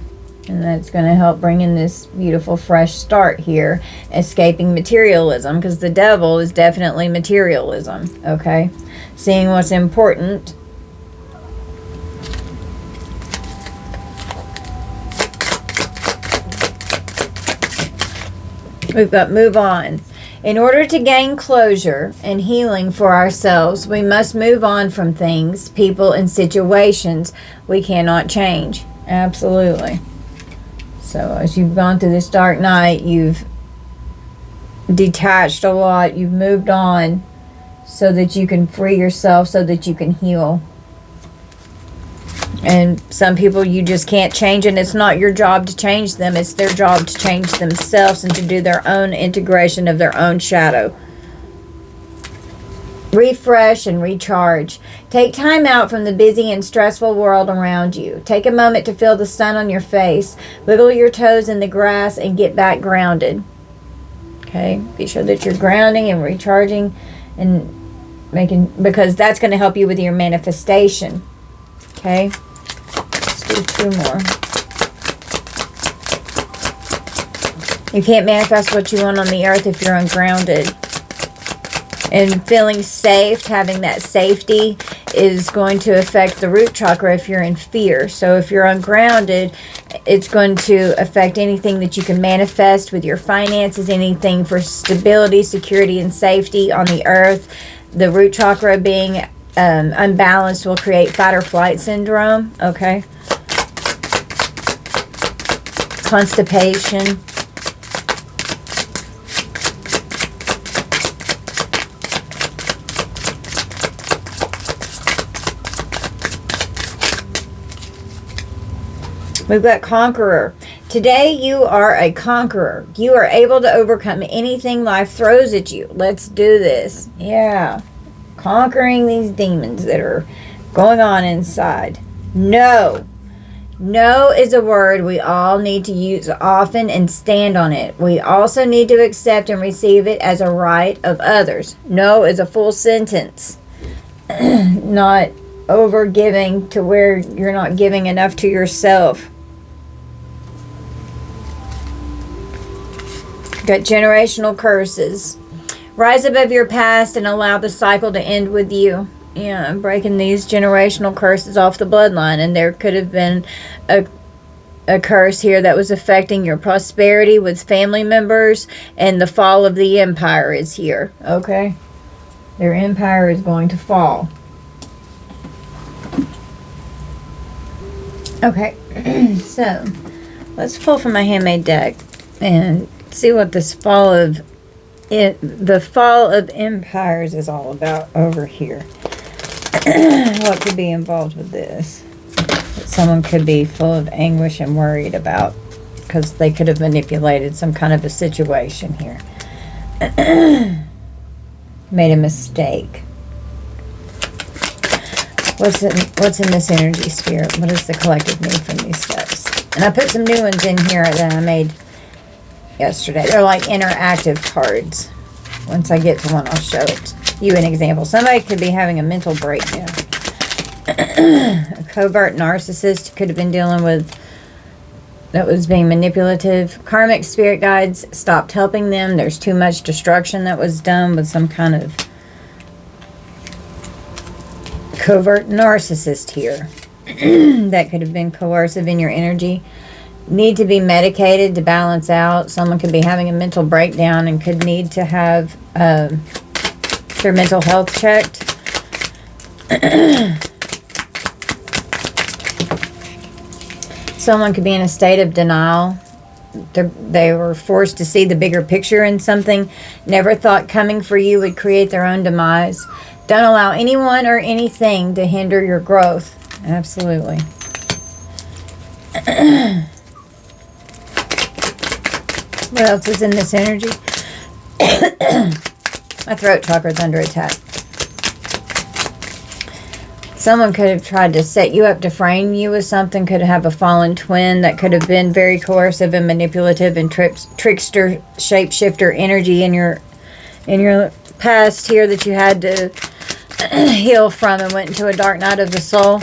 And that's going to help bring in this beautiful fresh start here. Escaping materialism, because the devil is definitely materialism. Okay? Seeing what's important. We've got move on. In order to gain closure and healing for ourselves, we must move on from things, people, and situations we cannot change. Absolutely. So as you've gone through this dark night, you've detached a lot, you've moved on so that you can free yourself, so that you can heal. And some people you just can't change, and it's not your job to change them. It's their job to change themselves and to do their own integration of their own shadow. Refresh and recharge. Take time out from the busy and stressful world around you. Take a moment to feel the sun on your face. Wiggle your toes in the grass and get back grounded. Okay? Be sure that you're grounding and recharging and making, because that's going to help you with your manifestation. Okay? Let's do 2 more. You can't manifest what you want on the earth if you're ungrounded. And feeling safe, having that safety, is going to affect the root chakra if you're in fear. So if you're ungrounded, it's going to affect anything that you can manifest with your finances, anything for stability, security, and safety on the earth. The root chakra being unbalanced will create fight or flight syndrome. Okay. Constipation. We've got conqueror. Today you are a conqueror. You are able to overcome anything life throws at you. Let's do this. Yeah. Conquering these demons that are going on inside. No. No is a word we all need to use often and stand on it. We also need to accept and receive it as a right of others. No is a full sentence. Not over giving to where you're not giving enough to yourself. Got generational curses. Rise above your past and allow the cycle to end with you. Yeah, I'm breaking these generational curses off the bloodline. And there could have been a curse here that was affecting your prosperity with family members. And the fall of the empire is here. Okay? Their empire is going to fall. Okay. So, let's pull from my handmade deck and see what this the fall of empires is all about over here. What could be involved with this? That someone could be full of anguish and worried about because they could have manipulated some kind of a situation here. Made a mistake. What's in this energy sphere? What does the collective need from these steps? And I put some new ones in here that I made yesterday. They're like interactive cards. Once I get to one, I'll show you an example. Somebody could be having a mental breakdown. A covert narcissist could have been dealing with that was being manipulative. Karmic spirit guides stopped helping them. There's too much destruction that was done with some kind of covert narcissist here. That could have been coercive in your energy. Need to be medicated to balance out. Someone could be having a mental breakdown and could need to have their mental health checked. Someone could be in a state of denial. They were forced to see the bigger picture in something. Never thought coming for you would create their own demise. Don't allow anyone or anything to hinder your growth. Absolutely. What else is in this energy? My throat chakra is under attack. Someone could have tried to set you up to frame you with something. Could have a fallen twin that could have been very coercive and manipulative and trickster, shapeshifter energy in your past here that you had to heal from and went into a dark night of the soul.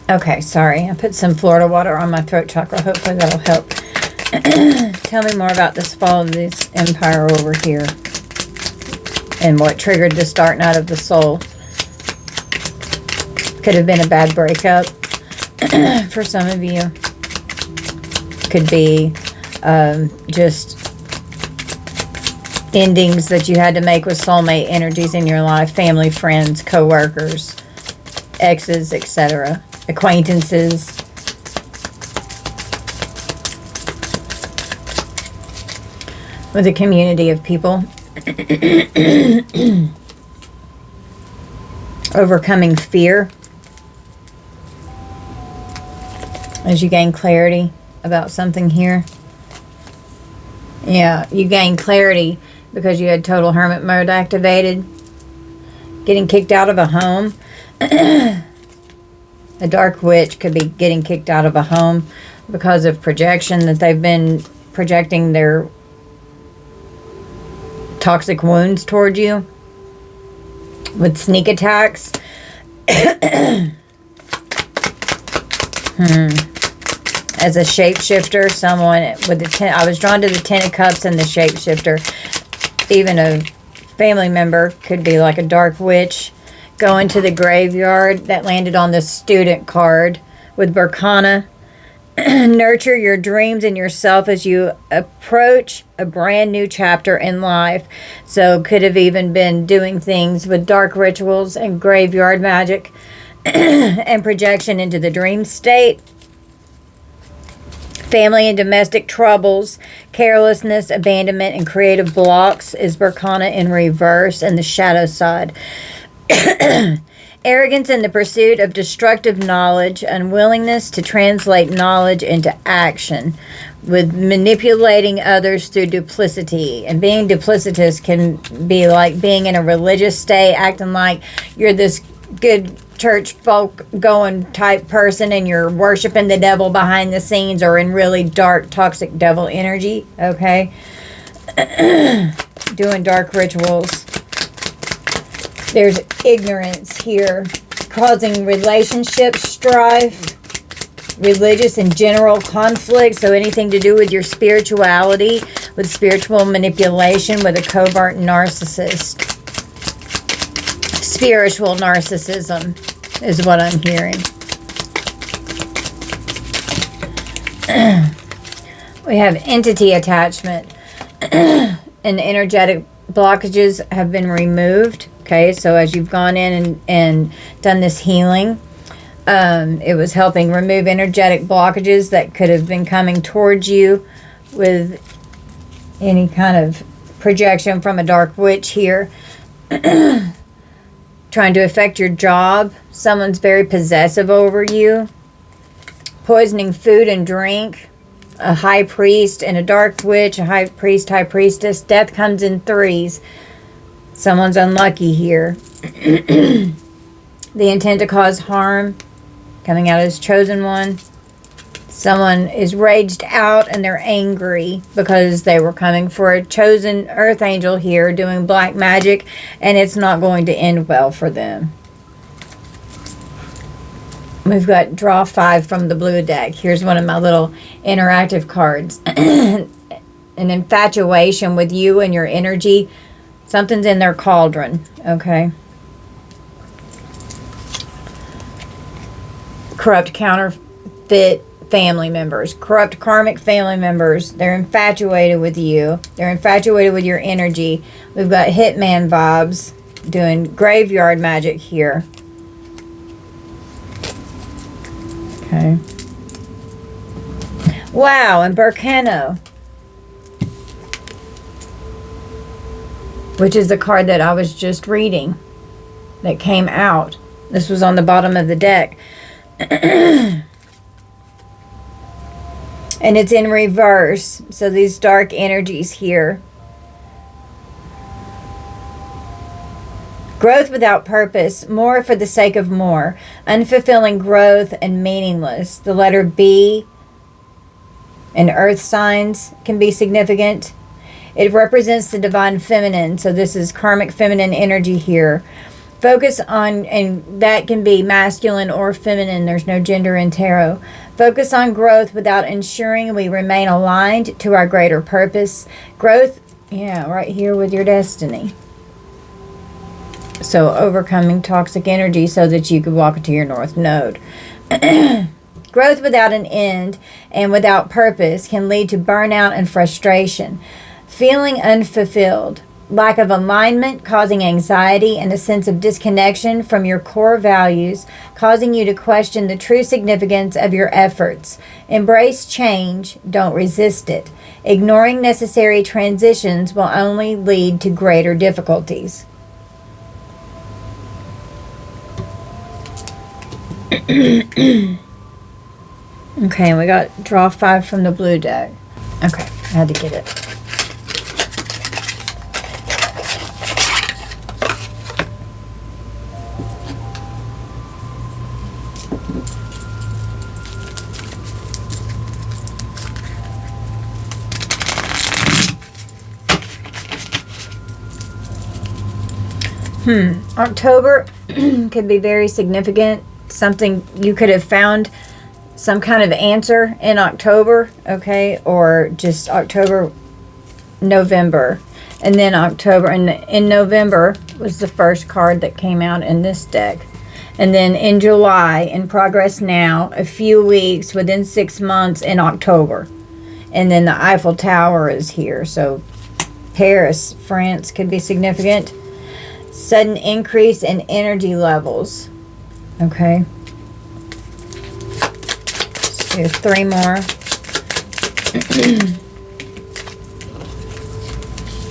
Okay, sorry. I put some Florida water on my throat chakra. Hopefully that'll help. Tell me more about this fall of this empire over here. And what triggered this dark night of the soul. Could have been a bad breakup for some of you. Could be just endings that you had to make with soulmate energies in your life. Family, friends, co-workers, exes, etc. Acquaintances. With a community of people. Overcoming fear as you gain clarity about something here. Yeah, you gain clarity because you had total hermit mode activated. Getting kicked out of a home. A dark witch could be getting kicked out of a home because of projection, that they've been projecting their toxic wounds toward you with sneak attacks. As a shapeshifter, someone with the I was drawn to the Ten of Cups and the shapeshifter. Even a family member could be like a dark witch. Going to the graveyard. That landed on the student card with Berkana. Nurture your dreams and yourself as you approach a brand new chapter in life. So could have even been doing things with dark rituals and graveyard magic and projection into the dream state. Family and domestic troubles, carelessness, abandonment, and creative blocks is Berkana in reverse, and the shadow side. Arrogance in the pursuit of destructive knowledge, unwillingness to translate knowledge into action, with manipulating others through duplicity. And being duplicitous can be like being in a religious state, acting like you're this good church folk going type person and you're worshiping the devil behind the scenes, or in really dark toxic devil energy. Okay. Doing dark rituals. There's ignorance here, causing relationship strife, religious and general conflict. So anything to do with your spirituality, with spiritual manipulation, with a covert narcissist. Spiritual narcissism is what I'm hearing. We have entity attachment. And energetic blockages have been removed. Okay, so as you've gone in and done this healing, it was helping remove energetic blockages that could have been coming towards you with any kind of projection from a dark witch here. Trying to affect your job. Someone's very possessive over you. Poisoning food and drink. A high priest and a dark witch, a high priest, high priestess. Death comes in threes. Someone's unlucky here. The intent to cause harm, coming out as chosen one. Someone is raged out and they're angry because they were coming for a chosen earth angel here doing black magic, and it's not going to end well for them. We've got draw 5 from the blue deck. Here's one of my little interactive cards. An infatuation with you and your energy. Something's in their cauldron, okay? Corrupt counterfeit family members. Corrupt karmic family members. They're infatuated with you. They're infatuated with your energy. We've got hitman vibes doing graveyard magic here. Okay. Wow, and Berkana, which is the card that I was just reading. that came out. This was on the bottom of the deck. And it's in reverse. So these dark energies here. Growth without purpose, more for the sake of more. Unfulfilling growth and meaningless. The letter B in earth signs can be significant. It represents the divine feminine. So this is karmic feminine energy here. Focus on, and that can be masculine or feminine. There's no gender in tarot. Focus on growth without ensuring we remain aligned to our greater purpose. Growth, yeah, right here with your destiny. So overcoming toxic energy so that you could walk into your north node. Growth without an end and without purpose can lead to burnout and frustration. Feeling unfulfilled. Lack of alignment causing anxiety and a sense of disconnection from your core values, causing you to question the true significance of your efforts. Embrace change, don't resist it. Ignoring necessary transitions will only lead to greater difficulties. Okay, we got draw 5 from the blue deck. Okay, I had to get it. October could be very significant. Something you could have found some kind of answer in October, okay, or just October, November, and then October. And in November was the first card that came out in this deck. And then in July, in progress now, a few weeks, within 6 months in October. And then the Eiffel Tower is here. So Paris, France could be significant. Sudden increase in energy levels. Okay. Let's do 3 more.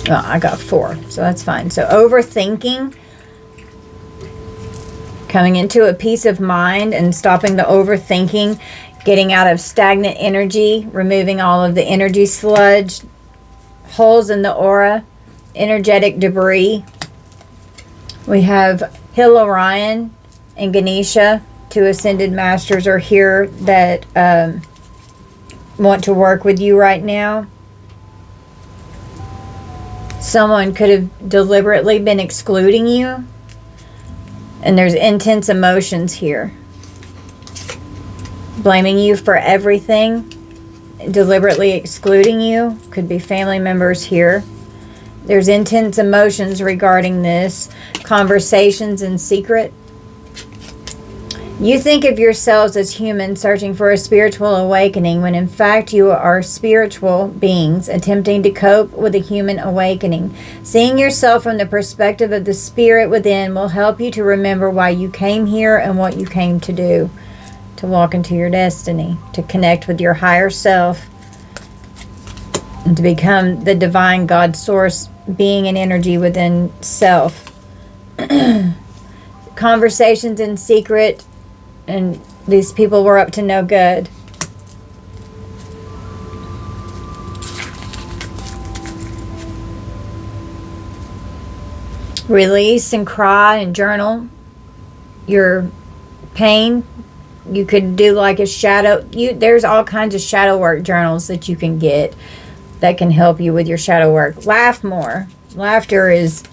Well, I got 4, so that's fine. So overthinking, coming into a peace of mind and stopping the overthinking, getting out of stagnant energy, removing all of the energy sludge, holes in the aura, energetic debris. We have Hill Orion and Ganesha, 2 ascended masters are here that want to work with you right now. Someone could have deliberately been excluding you. And there's intense emotions here. Blaming you for everything. Deliberately excluding you. Could be family members here. There's intense emotions regarding this. Conversations in secret. You think of yourselves as humans searching for a spiritual awakening when in fact you are spiritual beings attempting to cope with a human awakening. Seeing yourself from the perspective of the spirit within will help you to remember why you came here and what you came to do. To walk into your destiny. To connect with your higher self. And to become the divine God source being and energy within self. Conversations in secret. And these people were up to no good. Release and cry and journal your pain. You could do like a shadow. There's all kinds of shadow work journals that you can get that can help you with your shadow work. Laugh more. Laughter is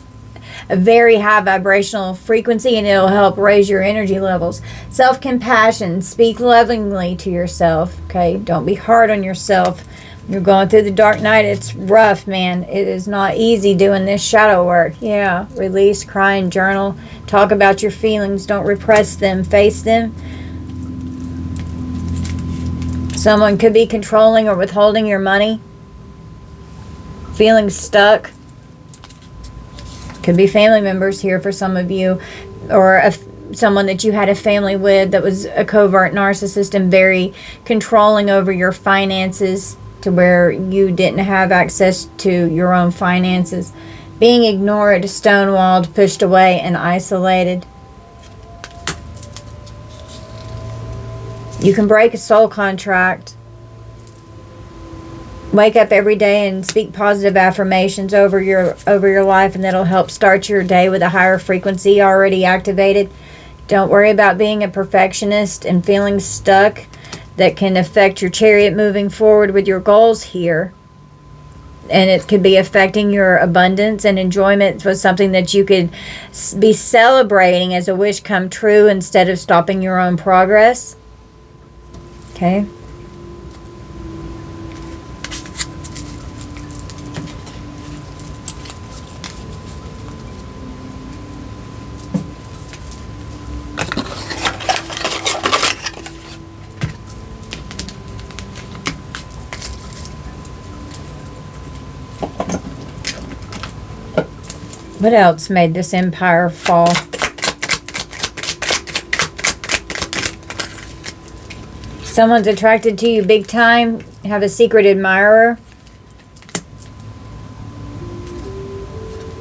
a very high vibrational frequency and it'll help raise your energy levels. Self-compassion. Speak lovingly to yourself. Okay, don't be hard on yourself. You're going through the dark night. It's rough, man. It is not easy doing this shadow work. Yeah, release, cry, and journal. Talk about your feelings. Don't repress them. Face them. Someone could be controlling or withholding your money. Feeling stuck. Could be family members here for some of you, or someone that you had a family with that was a covert narcissist and very controlling over your finances to where you didn't have access to your own finances. Being ignored, stonewalled, pushed away, and isolated. You can break a soul contract. Wake up every day and speak positive affirmations over your life, and that'll help start your day with a higher frequency already activated. Don't worry about being a perfectionist and feeling stuck. That can affect your chariot moving forward with your goals here. And it could be affecting your abundance and enjoyment was something that you could be celebrating as a wish come true instead of stopping your own progress. Okay. What else made this empire fall? Someone's attracted to you big time. Have a secret admirer.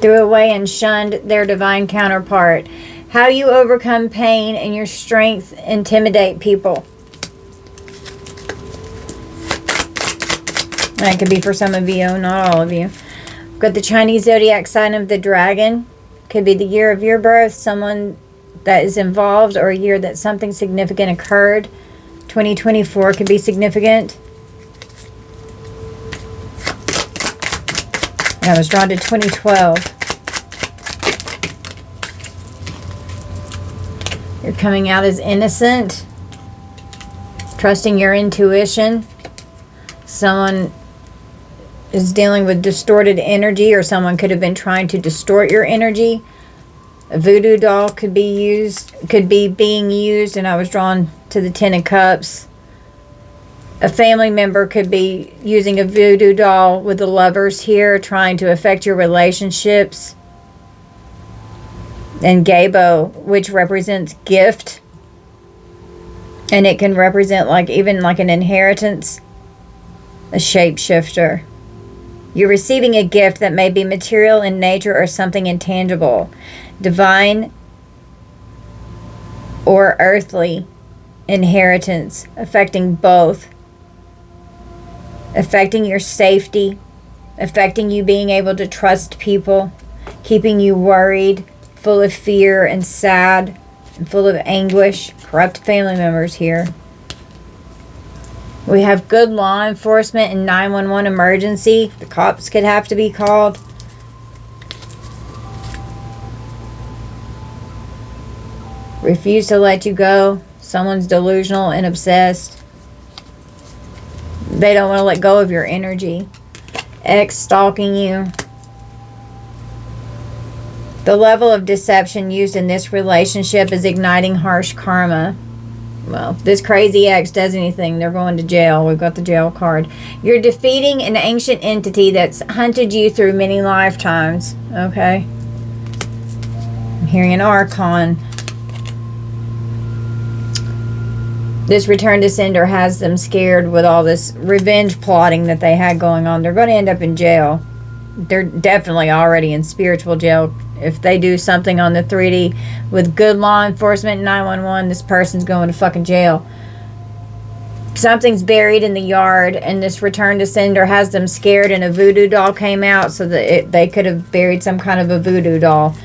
Threw away and shunned their divine counterpart. How you overcome pain and your strength intimidate people. That could be for some of you, not all of you. Got the Chinese zodiac sign of the dragon. Could be the year of your birth, someone that is involved, or a year that something significant occurred. 2024 could be significant. I was drawn to 2012. You're coming out as innocent, trusting your intuition. Someone is dealing with distorted energy, or someone could have been trying to distort your energy. A voodoo doll could be being used, and I was drawn to the Ten of Cups. A family member could be using a voodoo doll with the Lovers here, trying to affect your relationships. And Gabo, which represents gift, and it can represent even like an inheritance. A shapeshifter. You're receiving a gift that may be material in nature or something intangible, divine or earthly inheritance, affecting both, affecting your safety, affecting you being able to trust people, keeping you worried, full of fear and sad, and full of anguish. Corrupt family members here. We have good law enforcement and 911 emergency. The cops could have to be called. Refuse to let you go. Someone's delusional and obsessed. They don't want to let go of your energy. Ex stalking you. The level of deception used in this relationship is igniting harsh karma. Well, if this crazy ex does anything, they're going to jail. We've got the jail card. You're defeating an ancient entity that's hunted you through many lifetimes. Okay. I'm hearing an archon. This return to sender has them scared with all this revenge plotting that they had going on. They're going to end up in jail. They're definitely already in spiritual jail. If they do something on the 3D with good law enforcement and 911, this person's going to fucking jail. Something's buried in the yard, and this return to sender has them scared, and a voodoo doll came out so that they could have buried some kind of a voodoo doll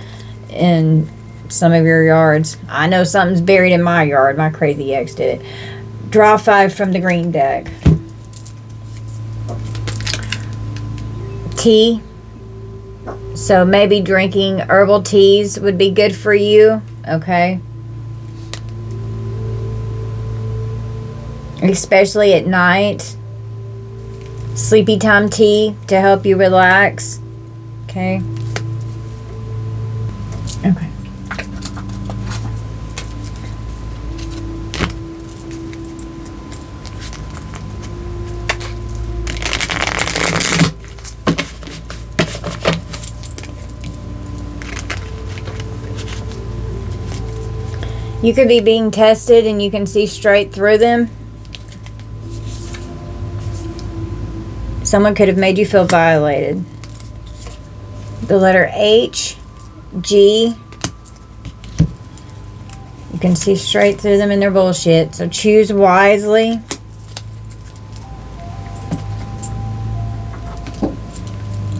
in some of your yards. I know something's buried in my yard. My crazy ex did it. Draw 5 from the green deck. Tea. So maybe drinking herbal teas would be good for you. Okay. Especially at night. Sleepy time tea to help you relax. Okay. Okay. You could be being tested and you can see straight through them. Someone could have made you feel violated. The letter H, G. You can see straight through them and their bullshit. So choose wisely.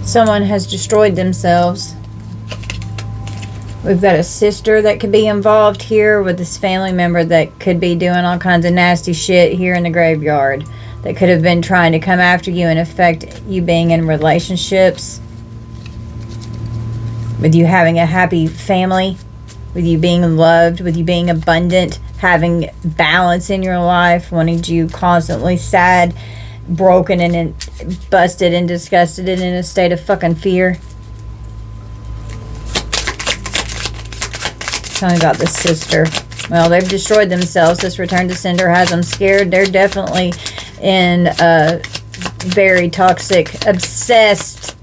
Someone has destroyed themselves. We've got a sister that could be involved here with this family member that could be doing all kinds of nasty shit here in the graveyard. That could have been trying to come after you and affect you being in relationships. With you having a happy family. With you being loved. With you being abundant. Having balance in your life. Wanting you constantly sad, broken, and busted and disgusted and in a state of fucking fear. Tell me about this sister. Well, they've destroyed themselves. This return to sender has them scared. They're definitely in a very toxic, obsessed,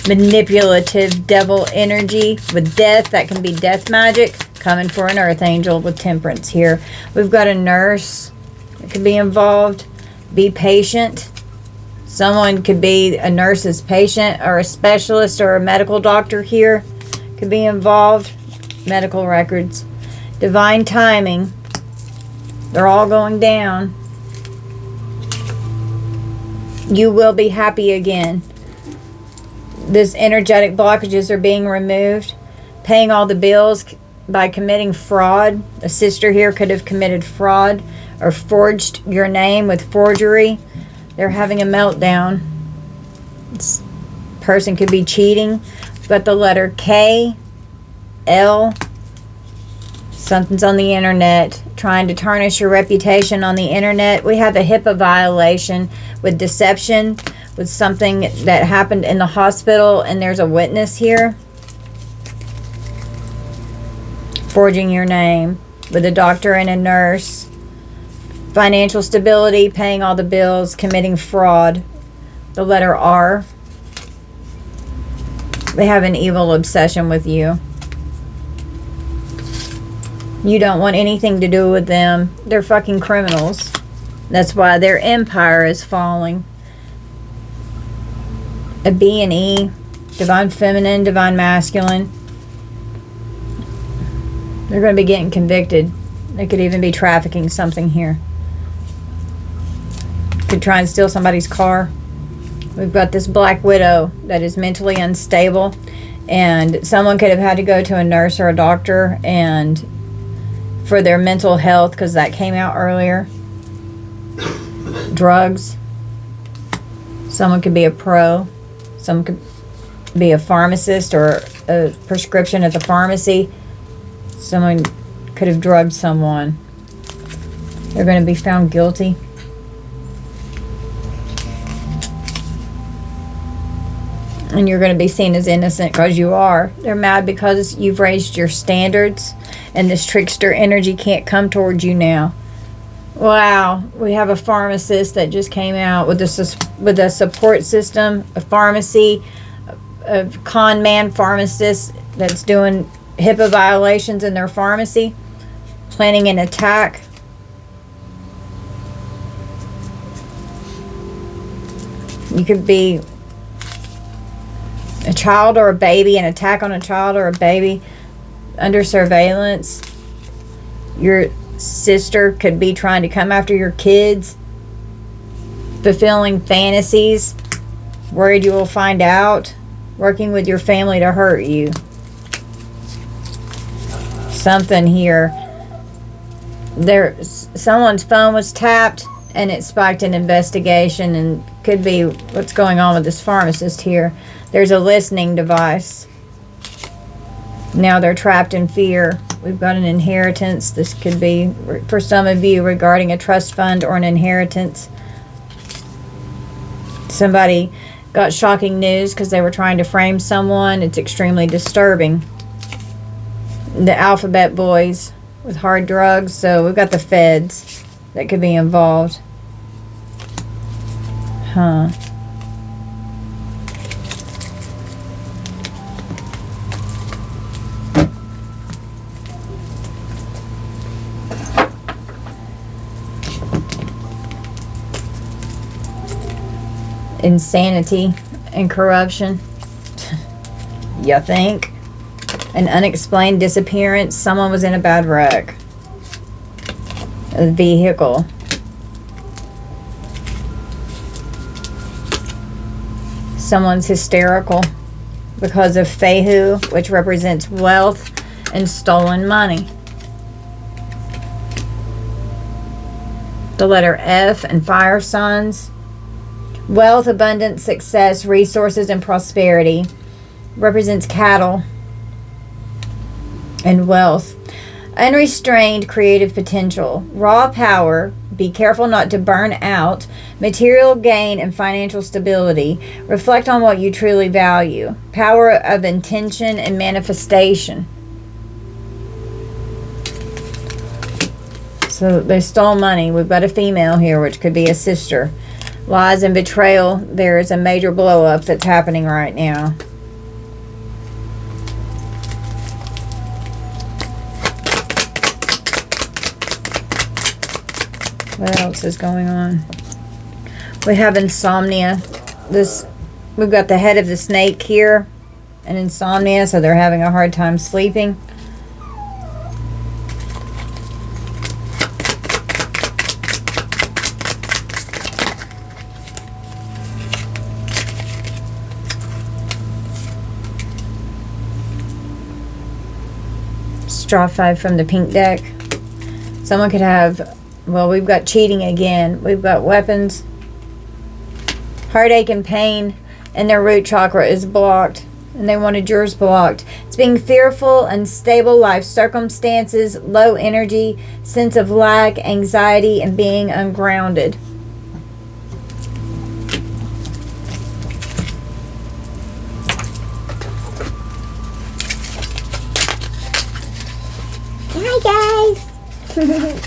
manipulative devil energy with death. That can be death magic. Coming for an earth angel with temperance here. We've got a nurse that could be involved. Be patient. Someone could be a nurse's patient or a specialist or a medical doctor here. Could be involved. Medical records. Divine timing. They're all going down. You will be happy again. This energetic blockages are being removed. Paying all the bills by committing fraud. A sister here could have committed fraud or forged your name with forgery. They're having a meltdown. This person could be cheating. But the letter K, L. Something's on the internet trying to tarnish your reputation on the internet. We have a HIPAA violation with deception, with something that happened in the hospital, and there's a witness here. Forging your name with a doctor and a nurse. Financial stability, paying all the bills, committing fraud. The letter R. They have an evil obsession with you. You don't want anything to do with them. They're fucking criminals. That's why their empire is falling. A B and E. Divine feminine, divine masculine. They're going to be getting convicted. They could even be trafficking something here. Could try and steal somebody's car. We've got this black widow that is mentally unstable. And someone could have had to go to a nurse or a doctor and for their mental health, because that came out earlier. Drugs. Someone could be a pro. Someone could be a pharmacist or a prescription at the pharmacy. Someone could have drugged someone. They're going to be found guilty. And you're going to be seen as innocent because you are. They're mad because you've raised your standards. And this trickster energy can't come towards you now. Wow. We have a pharmacist that just came out with a support system, a pharmacy, a con man pharmacist that's doing HIPAA violations in their pharmacy, planning an attack. You could be a child or a baby, an attack on a child or a baby under surveillance. Your sister could be trying to come after your kids, fulfilling fantasies, worried you will find out, working with your family to hurt you. Something here. Someone's phone was tapped and it spiked an investigation, and could be what's going on with this pharmacist here. There's a listening device. Now they're trapped in fear. We've got an inheritance. This could be, for some of you, regarding a trust fund or an inheritance. Somebody got shocking news because they were trying to frame someone. It's extremely disturbing. The alphabet boys with hard drugs. So we've got the feds that could be involved. Huh. Insanity and corruption. You think? An unexplained disappearance. Someone was in a bad wreck. A vehicle. Someone's hysterical because of Fehu, which represents wealth and stolen money. The letter F and fire signs. Wealth, abundance, success, resources, and prosperity. Represents cattle and wealth. Unrestrained creative potential. Raw power. Be careful not to burn out. Material gain and financial stability. Reflect on what you truly value. Power of intention and manifestation. So they stole money. We've got a female here, which could be a sister. Lies and betrayal. There is a major blow up that's happening right now. What else is going on? We have insomnia. We've got the head of the snake here, and insomnia, so they're having a hard time sleeping. Straw 5 from the pink deck. Someone could have, well, we've got cheating again. We've got weapons, heartache and pain, and their root chakra is blocked, and they wanted yours blocked. It's being fearful, unstable life circumstances, low energy, sense of lack, anxiety, and being ungrounded. Hi, guys.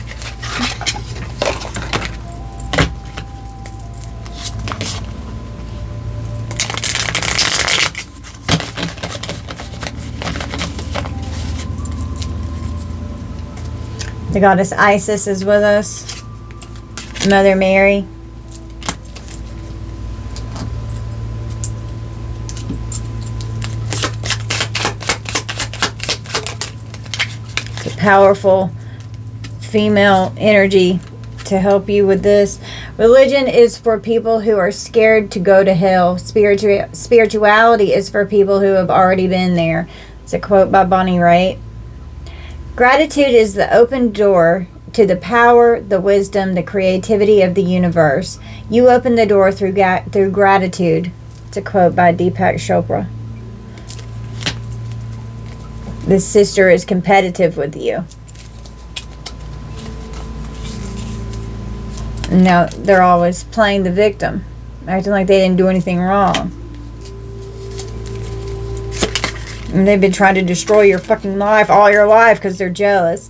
The goddess Isis is with us. Mother Mary. It's a powerful female energy to help you with this. Religion is for people who are scared to go to hell. Spirituality is for people who have already been there. It's a quote by Bonnie Raitt. Gratitude is the open door to the power, the wisdom, the creativity of the universe. You open the door through gratitude. It's a quote by Deepak Chopra. This sister is competitive with you. Now they're always playing the victim, acting like they didn't do anything wrong. And they've been trying to destroy your fucking life all your life because they're jealous.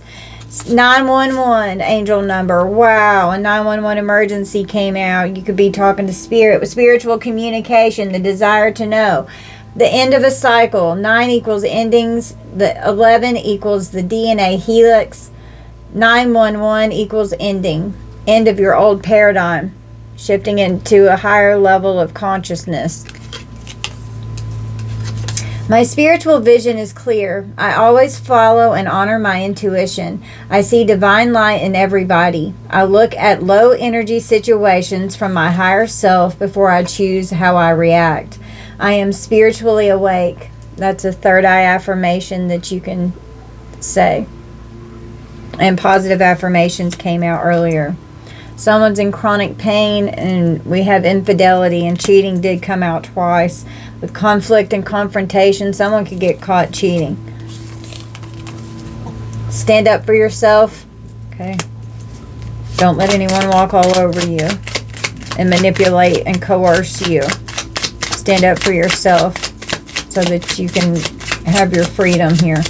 911 angel number. Wow, a 911 emergency came out. You could be talking to spirit with spiritual communication, the desire to know. The end of a cycle. 9 equals endings. The 11 equals the DNA helix. 911 equals ending. End of your old paradigm. Shifting into a higher level of consciousness. My spiritual vision is clear. I always follow and honor my intuition. I see divine light in everybody. I look at low energy situations from my higher self before I choose how I react. I am spiritually awake. That's a third eye affirmation that you can say. And positive affirmations came out earlier. Someone's in chronic pain, and we have infidelity, and cheating did come out twice. With conflict and confrontation, someone could get caught cheating. Stand up for yourself. Okay. Don't let anyone walk all over you and manipulate and coerce you. Stand up for yourself so that you can have your freedom here.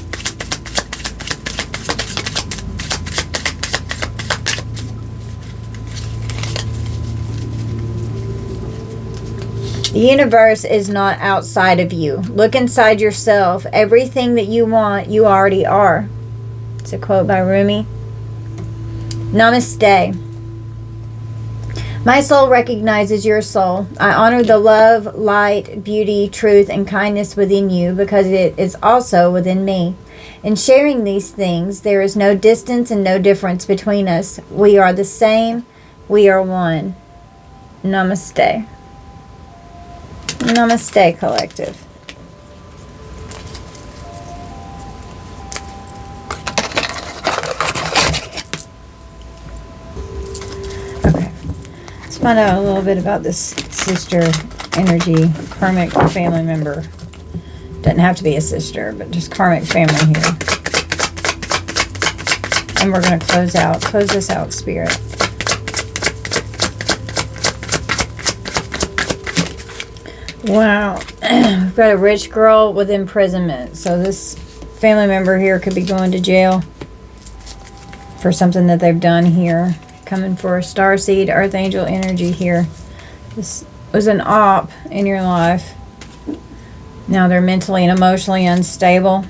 The universe is not outside of you. Look inside yourself. Everything that you want, you already are. It's a quote by Rumi. Namaste. My soul recognizes your soul. I honor the love, light, beauty, truth, and kindness within you because it is also within me. In sharing these things, there is no distance and no difference between us. We are the same. We are one. Namaste. Namaste, collective. Okay. Let's find out a little bit about this sister energy, karmic family member. Doesn't have to be a sister, but just karmic family here. And we're going to close this out, Spirit. Wow. We've got a rich girl with imprisonment. So this family member here could be going to jail for something that they've done here. Coming for a starseed, earth angel energy here. This was an op in your life. Now they're mentally and emotionally unstable.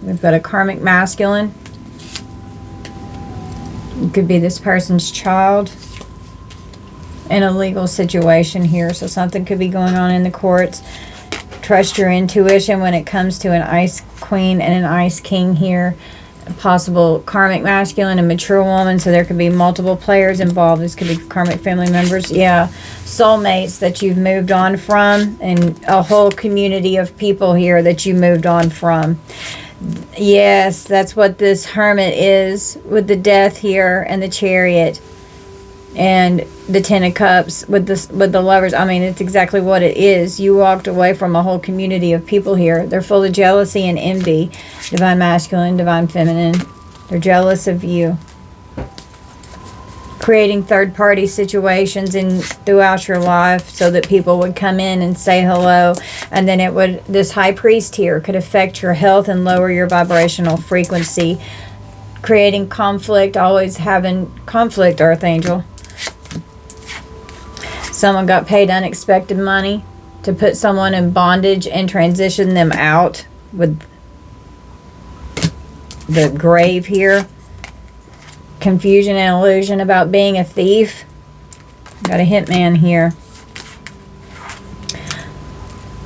We've got a karmic masculine. It could be this person's child in a legal situation here. So something could be going on in the courts. Trust your intuition when it comes to an ice queen and an ice king here. A possible karmic masculine and mature woman. So there could be multiple players involved. This could be karmic family members. Yeah. Soulmates that you've moved on from, and a whole community of people here that you moved on from. Yes, that's what this hermit is with the death here and the chariot and the 10 of cups with the lovers. I mean, it's exactly what it is. You walked away from a whole community of people here. They're full of jealousy and envy. Divine masculine, divine feminine. They're jealous of you. Creating third-party situations throughout your life so that people would come in and say hello, and then this high priest here could affect your health and lower your vibrational frequency, creating conflict, always having conflict, earth angel. Someone got paid unexpected money to put someone in bondage and transition them out with the grave here. Confusion and illusion about being a thief. Got a hitman here.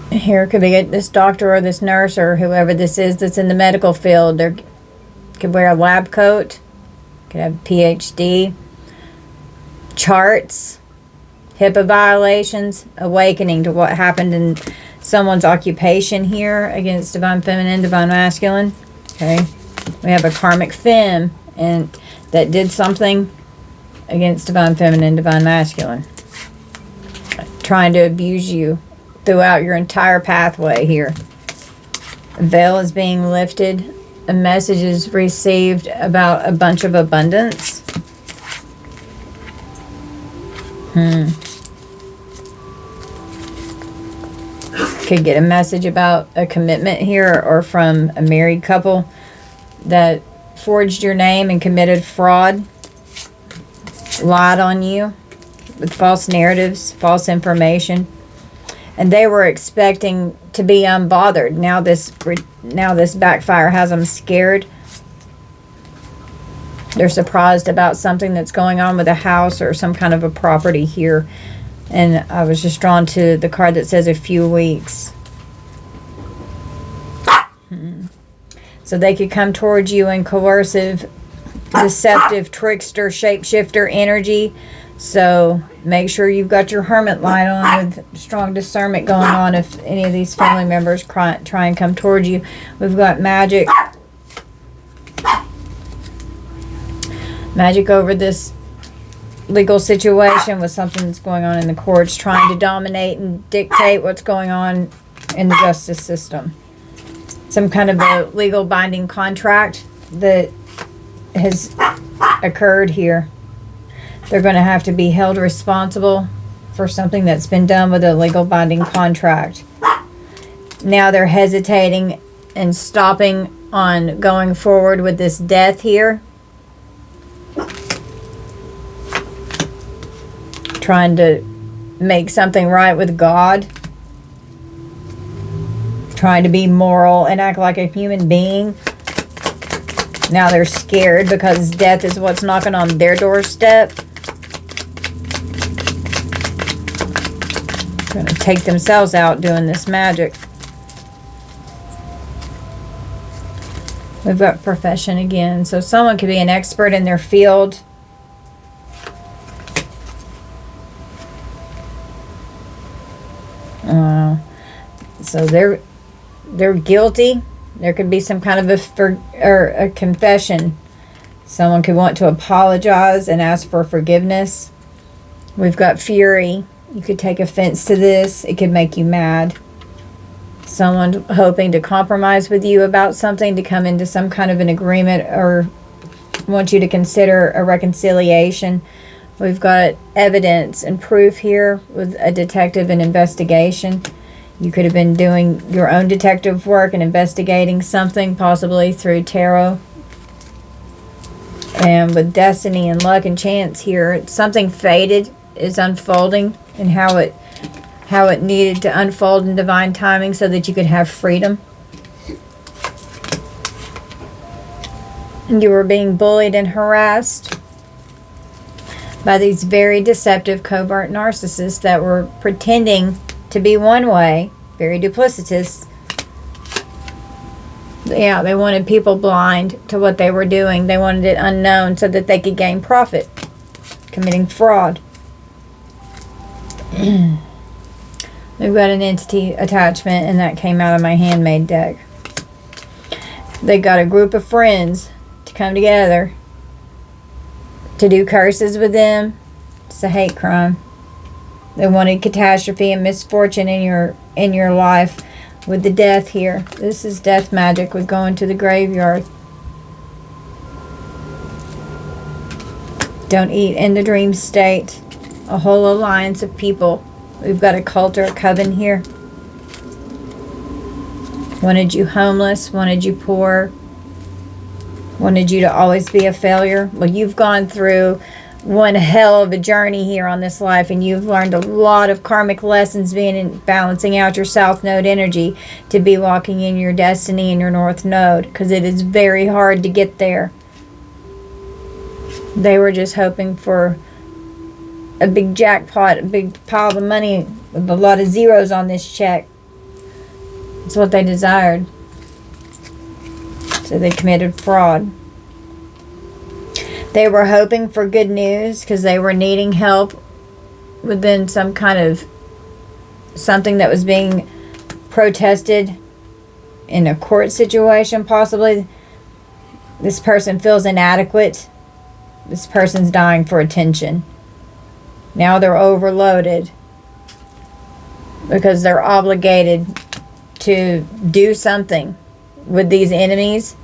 Here could be this doctor or this nurse or whoever this is that's in the medical field. They could wear a lab coat. Could have a PhD. Charts. HIPAA violations. Awakening to what happened in someone's occupation here against divine feminine, divine masculine. Okay. We have a karmic femme and that did something against divine feminine, divine masculine. Trying to abuse you throughout your entire pathway here. A veil is being lifted. A message is received about a bunch of abundance. Could get a message about a commitment here or from a married couple that forged your name and committed fraud, lied on you with false narratives, false information, and they were expecting to be unbothered. Now this backfire has them scared. They're surprised about something that's going on with a house or some kind of a property here. And I was just drawn to the card that says a few weeks. So they could come towards you in coercive, deceptive, trickster, shapeshifter energy. So make sure you've got your hermit light on with strong discernment going on if any of these family members try and come towards you. We've got magic. Magic over this legal situation with something that's going on in the courts, trying to dominate and dictate what's going on in the justice system. Some kind of a legal binding contract that has occurred here. They're going to have to be held responsible for something that's been done with a legal binding contract. Now they're hesitating and stopping on going forward with this death here. Trying to make something right with God. Trying to be moral and act like a human being. Now they're scared because death is what's knocking on their doorstep. going to take themselves out doing this magic. We've got profession again. So someone could be an expert in their field. So they're guilty. There could be some kind of a confession. Someone could want to apologize and ask for forgiveness. We've got fury. You could take offense to this. It could make you mad. Someone hoping to compromise with you about something, to come into some kind of an agreement, or want you to consider a reconciliation. We've got evidence and proof here with a detective and investigation. You could have been doing your own detective work and investigating something, possibly through tarot. And with destiny and luck and chance here, something fated is unfolding, and how it needed to unfold in divine timing so that you could have freedom. You were being bullied and harassed by these very deceptive, covert narcissists that were pretending to be one way, very duplicitous. Yeah, they wanted people blind to what they were doing. They wanted it unknown so that they could gain profit, committing fraud. We've got an entity attachment, and that came out of my handmade deck. They got a group of friends to come together to do curses with them. It's a hate crime. They wanted catastrophe and misfortune in your life with the death here. This is death magic with going to the graveyard. Don't eat in the dream state. A whole alliance of people. We've got a cult or a coven here. Wanted you homeless, wanted you poor, wanted you to always be a failure. Well, you've gone through one hell of a journey here on this life, and you've learned a lot of karmic lessons balancing out your south node energy to be walking in your destiny in your north node, because it is very hard to get there. They were just hoping for a big jackpot, a big pile of money with a lot of zeros on this check. It's what they desired. So they committed fraud. They were hoping for good news because they were needing help within some kind of something that was being protested in a court situation, possibly. This person feels inadequate. This person's dying for attention. Now they're overloaded because they're obligated to do something with these enemies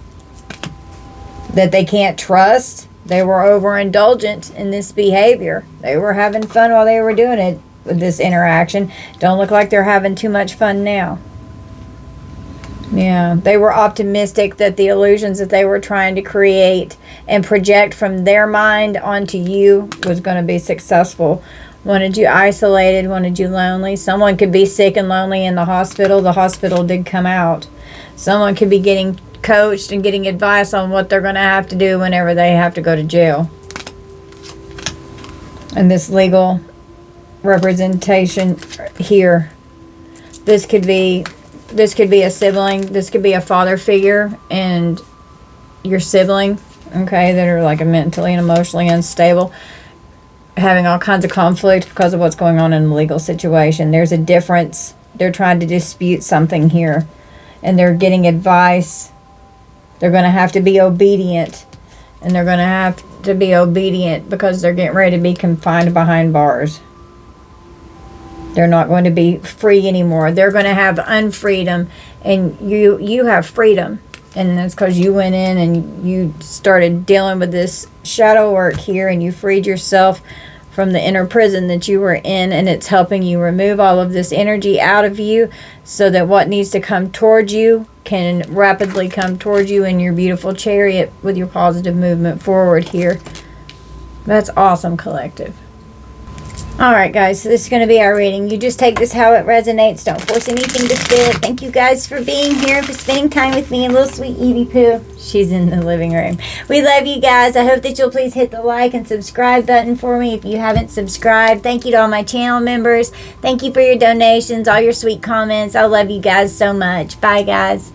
that they can't trust. They were overindulgent in this behavior. They were having fun while they were doing it with this interaction. Don't look like they're having too much fun now. Yeah, they were optimistic that the illusions that they were trying to create and project from their mind onto you was going to be successful. Wanted you isolated, wanted you lonely. Someone could be sick and lonely in the hospital. The hospital did come out. Someone could be getting coached and getting advice on what they're going to have to do whenever they have to go to jail. And this legal representation here, this could be a sibling. This could be a father figure and your sibling, okay, that are like mentally and emotionally unstable, having all kinds of conflict because of what's going on in the legal situation. There's a difference. They're trying to dispute something here, and they're getting advice. They're going to have to be obedient, and they're going to have to be obedient because they're getting ready to be confined behind bars. They're not going to be free anymore. They're going to have unfreedom, and you have freedom. And that's because you went in and you started dealing with this shadow work here, and you freed yourself from the inner prison that you were in, and it's helping you remove all of this energy out of you so that what needs to come towards you can rapidly come towards you in your beautiful chariot with your positive movement forward here. That's awesome, collective. All right, guys, so this is going to be our reading. You just take this how it resonates. Don't force anything to spirit. Thank you guys for being here, for spending time with me and little sweet Evie Pooh. She's in the living room. We love you guys. I hope that you'll please hit the like and subscribe button for me if you haven't subscribed. Thank you to all my channel members. Thank you for your donations, all your sweet comments. I love you guys so much. Bye, guys.